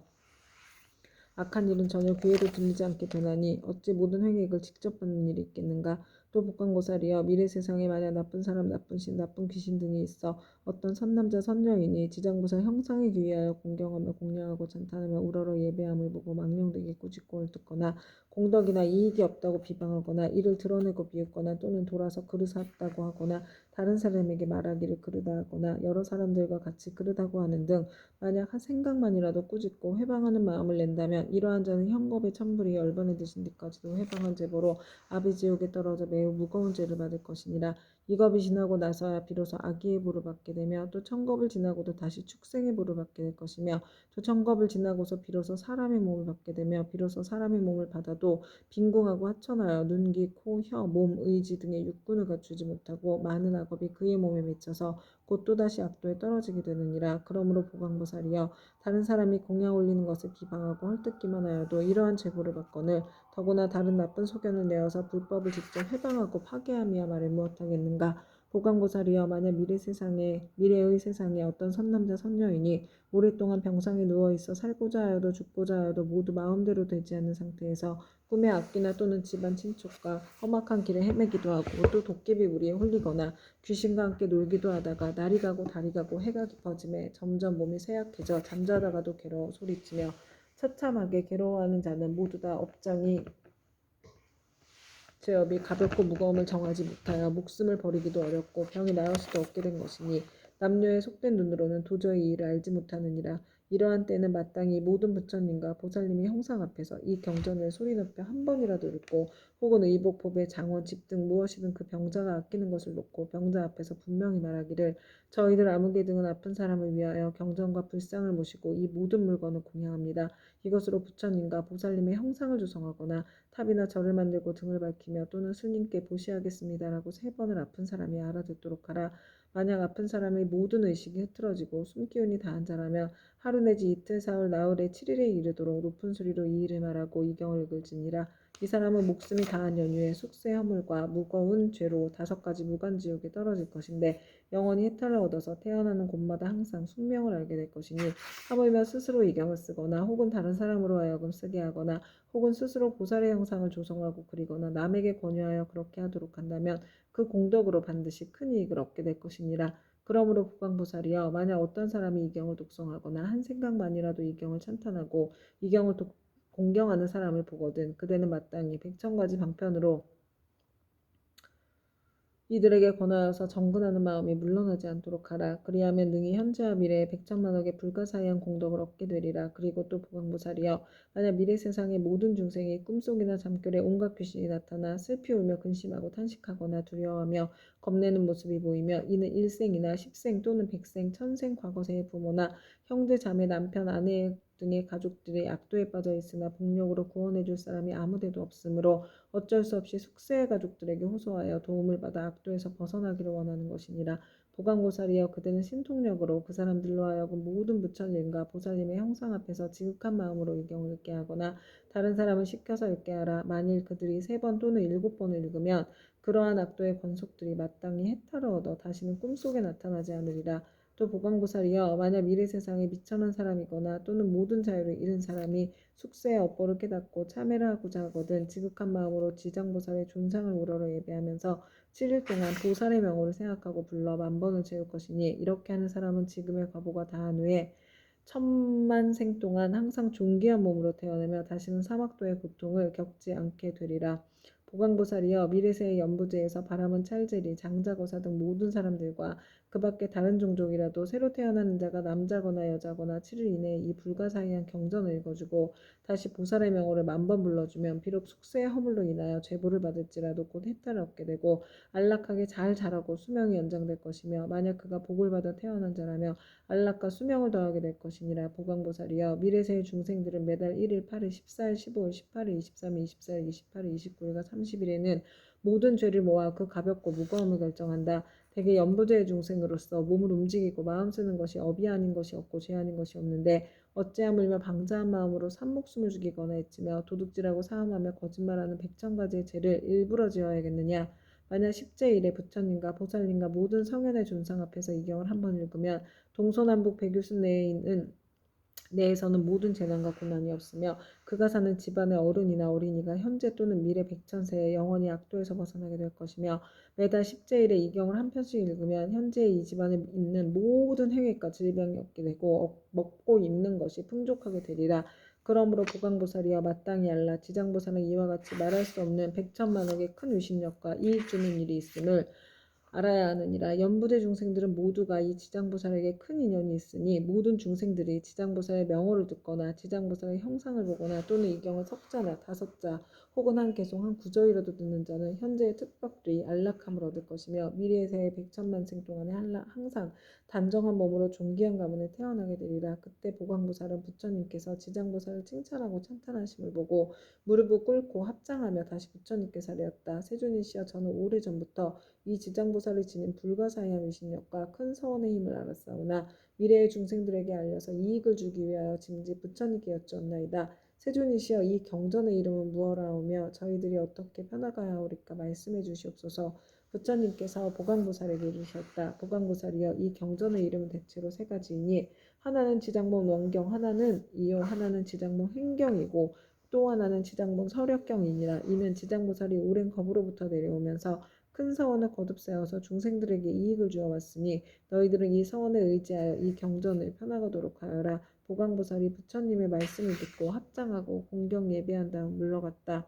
악한 일은 전혀 귀에도 들리지 않게 되나니 어찌 모든 횡액을 직접 받는 일이 있겠는가. 또 복강보살이여, 미래 세상에 만약 나쁜 사람, 나쁜 신, 나쁜 귀신 등이 있어 어떤 선남자 선여인이 지장보살 형상에 귀의하여 공경하며 공양하고 찬탄하며 우러러 예배함을 보고 망령되게 꾸짖고 헐뜯거나 공덕이나 이익이 없다고 비방하거나 이를 드러내고 비웃거나 또는 돌아서 그릇하다고 하거나 다른 사람에게 말하기를 그르다 하거나 여러 사람들과 같이 그르다고 하는 등 만약 생각만이라도 꾸짖고 회방하는 마음을 낸다면 이러한 자는 형겁의 천불이 열번에 드신 뒤까지도 회방한 죄보로 아비지옥에 떨어져 매우 무거운 죄를 받을 것이니라. 이 겁이 지나고 나서야 비로소 악의의 보를 받게 되며 또 천겁을 지나고도 다시 축생의 보를 받게 될 것이며 또 천겁을 지나고서 비로소 사람의 몸을 받게 되며 비로소 사람의 몸을 받아도 빈궁하고 하천하여 눈, 귀, 코, 혀, 몸, 의지 등의 육군을 갖추지 못하고 많은 악업이 그의 몸에 맺혀서 곧 또다시 악도에 떨어지게 되느니라. 그러므로 보강보살이여, 다른 사람이 공양 올리는 것을 비방하고 헐뜯기만 하여도 이러한 죄보를 받거늘 더구나 다른 나쁜 소견을 내어서 불법을 직접 해방하고 파괴함이야 말을 무엇하겠는가. 보강보살이여, 만약 미래의 세상에 어떤 선남자 선여인이 오랫동안 병상에 누워있어 살고자 하여도 죽고자 하여도 모두 마음대로 되지 않는 상태에서 꿈에 악기나 또는 집안 친척과 험악한 길에 헤매기도 하고 또 도깨비 무리에 홀리거나 귀신과 함께 놀기도 하다가 날이 가고 달이 가고 해가 깊어짐에 점점 몸이 쇠약해져 잠자다가도 괴로워 소리치며 처참하게 괴로워하는 자는 모두 다 업장이 죄업이 가볍고 무거움을 정하지 못하여 목숨을 버리기도 어렵고 병이 나을 수도 없게 된 것이니 남녀의 속된 눈으로는 도저히 이 일을 알지 못하느니라. 이러한 때는 마땅히 모든 부처님과 보살님의 형상 앞에서 이 경전을 소리 높여 한 번이라도 읽고 혹은 의복, 보배, 장원, 집 등 무엇이든 그 병자가 아끼는 것을 놓고 병자 앞에서 분명히 말하기를 저희들 아무개 등은 아픈 사람을 위하여 경전과 불상을 모시고 이 모든 물건을 공양합니다. 이것으로 부처님과 보살님의 형상을 조성하거나 탑이나 절을 만들고 등을 밝히며 또는 스님께 보시하겠습니다라고 3번을 아픈 사람이 알아듣도록 하라. 만약 아픈 사람의 모든 의식이 흐트러지고 숨기운이 다한 자라면 하루 내지 이틀, 사흘, 나흘에 7일에 이르도록 높은 소리로 이 일을 말하고 이 경을 읽을지니라. 이 사람은 목숨이 다한 연유에 숙세 허물과 무거운 죄로 5가지 무간지옥에 떨어질 것인데 영원히 해탈을 얻어서 태어나는 곳마다 항상 숙명을 알게 될 것이니 하물며 스스로 이 경을 쓰거나 혹은 다른 사람으로 하여금 쓰게 하거나 혹은 스스로 보살의 형상을 조성하고 그리거나 남에게 권유하여 그렇게 하도록 한다면 그 공덕으로 반드시 큰 이익을 얻게 될 것이니라. 그러므로 보강보살이여, 만약 어떤 사람이 이 경을 독송하거나 한 생각만이라도 이 경을 찬탄하고 이 경을 공경하는 사람을 보거든 그대는 마땅히 백천가지 방편으로 이들에게 권하여서 정근하는 마음이 물러나지 않도록 하라. 그리하면 능히 현재와 미래에 백천만억의 불가사의한 공덕을 얻게 되리라. 그리고 또 보강보살이여, 만약 미래 세상의 모든 중생이 꿈속이나 잠결에 온갖 귀신이 나타나 슬피 울며 근심하고 탄식하거나 두려워하며 겁내는 모습이 보이며 이는 일생이나 십생 또는 백생, 천생 과거세의 부모나 형제, 자매, 남편, 아내 등의 가족들이 악도에 빠져 있으나 복력으로 구원해 줄 사람이 아무데도 없으므로 어쩔 수 없이 숙세의 가족들에게 호소하여 도움을 받아 악도에서 벗어나기를 원하는 것이니라. 보강보살이여 그대는 신통력으로 그 사람들로 하여금 모든 부처님과 보살님의 형상 앞에서 지극한 마음으로 이 경을 읽게 하거나 다른 사람을 시켜서 읽게 하라. 만일 그들이 3번 또는 7번을 읽으면 그러한 악도의 권속들이 마땅히 해탈을 얻어 다시는 꿈속에 나타나지 않으리라. 또 보강보살이여 만약 미래 세상에 미천한 사람이거나 또는 모든 자유를 잃은 사람이 숙세의 업보를 깨닫고 참회를 하고자 하거든 지극한 마음으로 지장보살의 존상을 우러러 예배하면서 7일 동안 보살의 명호를 생각하고 불러 10,000번을 채울 것이니 이렇게 하는 사람은 지금의 과보가 다한 후에 10,000만 생 동안 항상 존귀한 몸으로 태어나며 다시는 사막도의 고통을 겪지 않게 되리라. 보강보살이여 미래세의 연부제에서 바람은 찰제리, 장자거사 등 모든 사람들과 그 밖에 다른 종족이라도 새로 태어나는 자가 남자거나 여자거나 7일 이내에 이 불가사의한 경전을 읽어주고 다시 보살의 명호를 10,000번 불러주면 비록 숙세의 허물로 인하여 죄보를 받을지라도 곧 해탈을 얻게 되고 안락하게 잘 자라고 수명이 연장될 것이며 만약 그가 복을 받아 태어난 자라며 안락과 수명을 더하게 될 것이니라. 보강보살이여 미래세의 중생들은 매달 1일, 8일, 14일, 15일, 18일, 23일, 24일, 28일, 29일과 30일에는 모든 죄를 모아 그 가볍고 무거움을 결정한다. 대개 연부제의 중생으로서 몸을 움직이고 마음 쓰는 것이 업이 아닌 것이 없고 죄 아닌 것이 없는데 어찌하물며 방자한 마음으로 산목숨을 죽이거나 해치며 도둑질하고 사함하며 거짓말하는 100,000가지의 죄를 일부러 지어야겠느냐. 만약 십제일에 부처님과 보살님과 모든 성현의 존상 앞에서 이 경을 한번 읽으면 동서남북 백유순 내에서는 모든 재난과 고난이 없으며 그가 사는 집안의 어른이나 어린이가 현재 또는 미래 100,000세에 영원히 악도에서 벗어나게 될 것이며 매달 십제일에 이 경을 한 편씩 읽으면 현재 이 집안에 있는 모든 해외과 질병이 없게 되고 먹고 입는 것이 풍족하게 되리라. 그러므로 보강보살이여 마땅히 알라. 지장보살은 이와 같이 말할 수 없는 100,000,000억의 큰 의심력과 이익 주는 일이 있음을 알아야 하느니라. 연부대 중생들은 모두가 이 지장보살에게 큰 인연이 있으니 모든 중생들이 지장보살의 명호를 듣거나 지장보살의 형상을 보거나 또는 이 경을 석자나 5자 혹은 한 개송 한 구절이라도 듣는 자는 현재의 특별히 안락함을 얻을 것이며 미래세의 100,000,000생 동안에 항상 단정한 몸으로 존귀한 가문에 태어나게 되리라. 그때 보광보살은 부처님께서 지장보살을 칭찬하고 찬탄하심을 보고 무릎을 꿇고 합장하며 다시 부처님께 사례었다. 세존이시여 저는 오래전부터 이 지장보살이 지닌 불가사의한 위신력과 큰 서원의 힘을 알았사오나 미래의 중생들에게 알려서 이익을 주기 위하여 짐짓 부처님께 여쭈었나이다. 세존이시여 이 경전의 이름은 무엇라오며 저희들이 어떻게 편나가야 하오리까 말씀해 주시옵소서. 부처님께서 보강보살에게 이르셨다. 보강보살이여 이 경전의 이름은 대체로 3가지이니 하나는 지장본 원경, 하나는 이요, 하나는 지장본 행경이고 또 하나는 지장본 서력경이니라. 이는 지장보살이 오랜 겁으로부터 내려오면서 큰 서원을 거듭 세워서 중생들에게 이익을 주어왔으니 너희들은 이 서원에 의지하여 이 경전을 펴나가도록 하여라. 보광보살이 부처님의 말씀을 듣고 합장하고 공경 예배한 다음 물러갔다.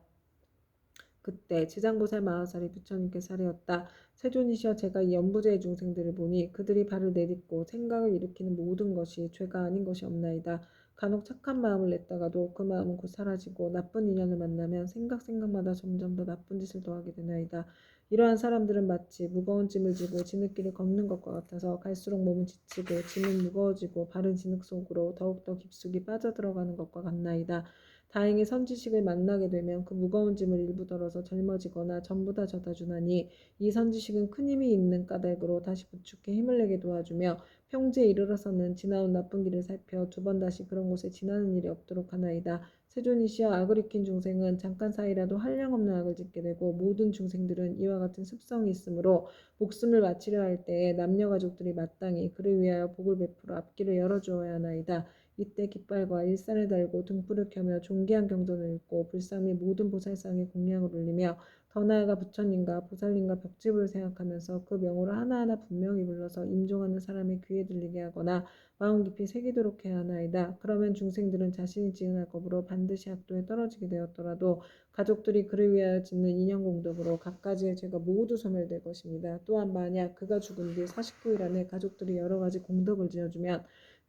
그때 지장보살 마하살이 부처님께 사례었다. 세존이시여 제가 이 연부제의 중생들을 보니 그들이 발을 내딛고 생각을 일으키는 모든 것이 죄가 아닌 것이 없나이다. 간혹 착한 마음을 냈다가도 그 마음은 곧 사라지고 나쁜 인연을 만나면 생각마다 점점 더 나쁜 짓을 더하게 되나이다. 이러한 사람들은 마치 무거운 짐을 지고 진흙길을 걷는 것과 같아서 갈수록 몸은 지치고 짐은 무거워지고 발은 진흙 속으로 더욱더 깊숙이 빠져들어가는 것과 같나이다. 다행히 선지식을 만나게 되면 그 무거운 짐을 일부 덜어서 젊어지거나 전부 다 져다 주나니 이 선지식은 큰 힘이 있는 까닭으로 다시 부축해 힘을 내게 도와주며 평지에 이르러서는 지나온 나쁜 길을 살펴 2번 다시 그런 곳에 지나는 일이 없도록 하나이다. 세존이시여 악을 익힌 중생은 잠깐 사이라도 한량없는 악을 짓게 되고 모든 중생들은 이와 같은 습성이 있으므로 목숨을 바치려 할 때에 남녀 가족들이 마땅히 그를 위하여 복을 베풀어 앞길을 열어주어야 하나이다. 이때 깃발과 일산을 달고 등불을 켜며 존귀한 경전을 읽고 불상 및 모든 보살상에 공양을 올리며 더 나아가 부처님과 보살님과 벽지부를 생각하면서 그 명호를 하나하나 분명히 불러서 임종하는 사람의 귀에 들리게 하거나 마음 깊이 새기도록 해야 하나이다. 그러면 중생들은 자신이 지은 악업으로 반드시 악도에 떨어지게 되었더라도 가족들이 그를 위하여 짓는 인연공덕으로 각가지의 죄가 모두 소멸될 것입니다. 또한 만약 그가 죽은 뒤 49일 안에 가족들이 여러 가지 공덕을 지어주면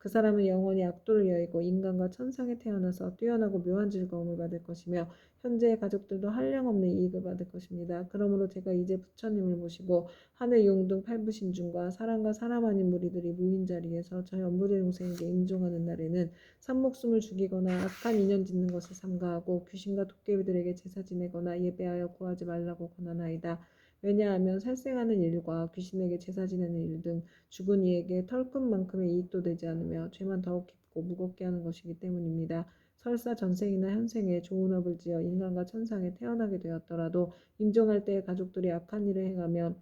그 사람은 영원히 악도를 여의고 인간과 천상에 태어나서 뛰어나고 묘한 즐거움을 받을 것이며 현재의 가족들도 한량없는 이익을 받을 것입니다. 그러므로 제가 이제 부처님을 모시고 하늘 용등 팔부신중과 사람과 사람 아닌 무리들이 모인 자리에서 저 연부제 중생에게 임종하는 날에는 산목숨을 죽이거나 악한 인연 짓는 것을 삼가하고 귀신과 도깨비들에게 제사 지내거나 예배하여 구하지 말라고 권하나이다. 왜냐하면 살생하는 일과 귀신에게 제사 지내는 일 등 죽은 이에게 털끝만큼의 이익도 되지 않으며 죄만 더욱 깊고 무겁게 하는 것이기 때문입니다. 설사 전생이나 현생에 좋은 업을 지어 인간과 천상에 태어나게 되었더라도 임종할 때에 가족들이 악한 일을 행하면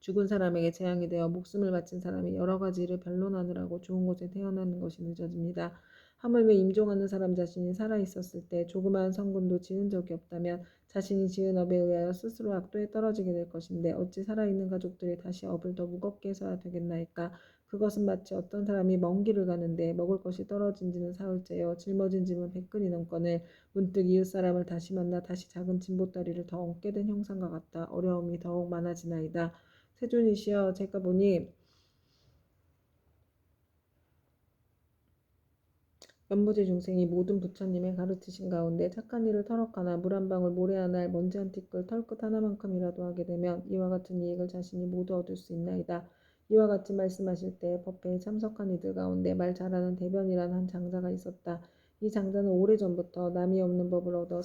죽은 사람에게 재앙이 되어 목숨을 바친 사람이 여러 가지 일을 변론하느라고 좋은 곳에 태어나는 것이 늦어집니다. 하물며 임종하는 사람 자신이 살아있었을 때 조그마한 성군도 지은 적이 없다면 자신이 지은 업에 의하여 스스로 악도에 떨어지게 될 것인데 어찌 살아있는 가족들이 다시 업을 더 무겁게 해서야 되겠나이까. 그것은 마치 어떤 사람이 먼 길을 가는데 먹을 것이 떨어진 지는 사흘째요 짊어진 짐은 100근이 넘거늘 문득 이웃 사람을 다시 만나 다시 작은 짐보따리를 더 얹게 된 형상과 같다. 어려움이 더욱 많아지나이다. 세존이시여, 제가 보니 연부제 중생이 모든 부처님의 가르치신 가운데 착한 일을 터럭하나 물 한 방울 모래 한 알 먼지 한 티끌 털끝 하나만큼이라도 하게 되면 이와 같은 이익을 자신이 모두 얻을 수 있나이다. 이와 같이 말씀하실 때 법회에 참석한 이들 가운데 말 잘하는 대변이란 한 장자가 있었다. 이 장자는 오래전부터 남이 없는 법을 얻어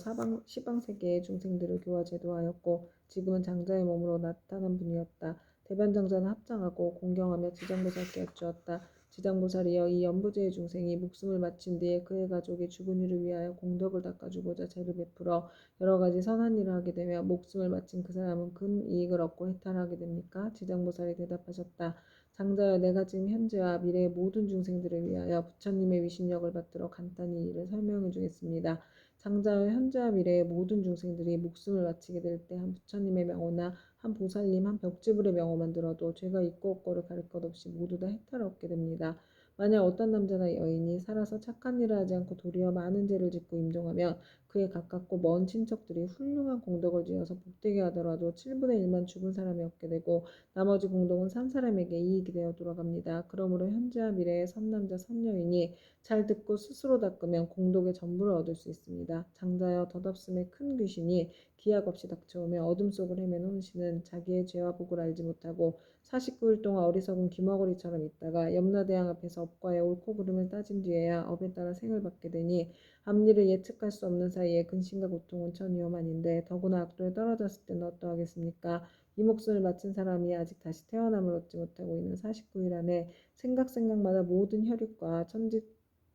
시방세계의 중생들을 교화 제도하였고 지금은 장자의 몸으로 나타난 분이었다. 대변 장자는 합장하고 공경하며 지장보살께 여쭈었다. 지장보살이여, 이 연부제의 중생이 목숨을 마친 뒤에 그의 가족이 죽은 이를 위하여 공덕을 닦아주고자 제를 베풀어 여러 가지 선한 일을 하게 되며 목숨을 마친 그 사람은 큰 이익을 얻고 해탈하게 됩니까? 지장보살이 대답하셨다. 장자여, 내가 지금 현재와 미래의 모든 중생들을 위하여 부처님의 위신력을 받들어 간단히 이 일을 설명해 주겠습니다. 장자여, 현재와 미래의 모든 중생들이 목숨을 마치게 될 때 한 부처님의 명호나 한 보살님, 한 벽지불의 명호만 들어도 죄가 있고 없고를 가릴 것 없이 모두 다 해탈을 얻게 됩니다. 만약 어떤 남자나 여인이 살아서 착한 일을 하지 않고 도리어 많은 죄를 짓고 임종하면 그의 가깝고 먼 친척들이 훌륭한 공덕을 지어서 복되게 하더라도 7분의 1만 죽은 사람이 얻게 되고 나머지 공덕은 산 사람에게 이익이 되어 돌아갑니다. 그러므로 현재와 미래의 선남자 선여인이 잘 듣고 스스로 닦으면 공덕의 전부를 얻을 수 있습니다. 장자여, 덧없음의 큰 귀신이 기약 없이 닥쳐오며 어둠 속을 헤매는 혼신은 자기의 죄와 복을 알지 못하고 49일 동안 어리석은 귀머거리처럼 있다가 염라대왕 앞에서 업과의 옳고 그름을 따진 뒤에야 업에 따라 생을 받게 되니 앞일을 예측할 수 없는 사이에 근심과 고통은 천 위험하니인데 더구나 악도에 떨어졌을 때는 어떠하겠습니까? 이 목숨을 마친 사람이 아직 다시 태어남을 얻지 못하고 있는 49일 안에 생각마다 모든 혈육과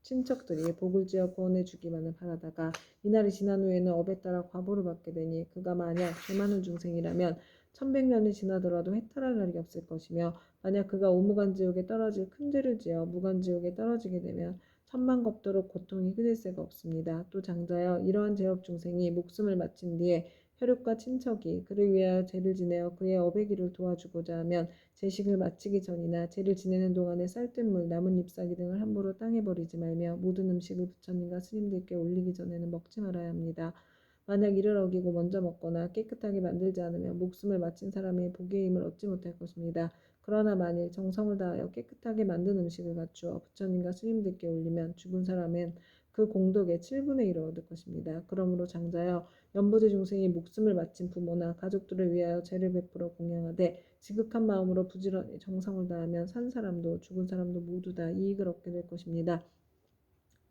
친척들이 복을 지어 구원해 주기만을 바라다가 이날이 지난 후에는 업에 따라 과보를 받게 되니 그가 만약 죄 많은 중생이라면 1100년이 지나더라도 해탈할 날이 없을 것이며 만약 그가 오무간지옥에 떨어질 큰 죄를 지어 무간지옥에 떨어지게 되면 천만겁도록 고통이 끊을 새가 없습니다. 또 장자여, 이러한 죄업 중생이 목숨을 마친 뒤에 혈육과 친척이 그를 위하여 죄를 지내어 그의 업의 길을 도와주고자 하면 제식을 마치기 전이나 죄를 지내는 동안에 쌀뜨물, 나뭇 잎사귀 등을 함부로 땅에 버리지 말며 모든 음식을 부처님과 스님들께 올리기 전에는 먹지 말아야 합니다. 만약 이를 어기고 먼저 먹거나 깨끗하게 만들지 않으면 목숨을 마친 사람의 복의 힘을 얻지 못할 것입니다. 그러나 만일 정성을 다하여 깨끗하게 만든 음식을 갖추어 부처님과 스님들께 올리면 죽은 사람은 그 공덕의 7분의 1을 얻을 것입니다. 그러므로 장자여, 연부제 중생이 목숨을 마친 부모나 가족들을 위하여 죄를 베풀어 공양하되 지극한 마음으로 부지런히 정성을 다하면 산 사람도 죽은 사람도 모두 다 이익을 얻게 될 것입니다.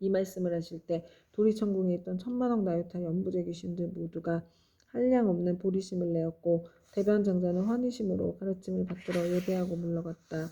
이 말씀을 하실 때 도리천궁에 있던 천만억 나유타 연부제 귀신들 모두가 한량없는 보리심을 내었고 대변장자는 환희심으로 가르침을 받들어 예배하고 물러갔다.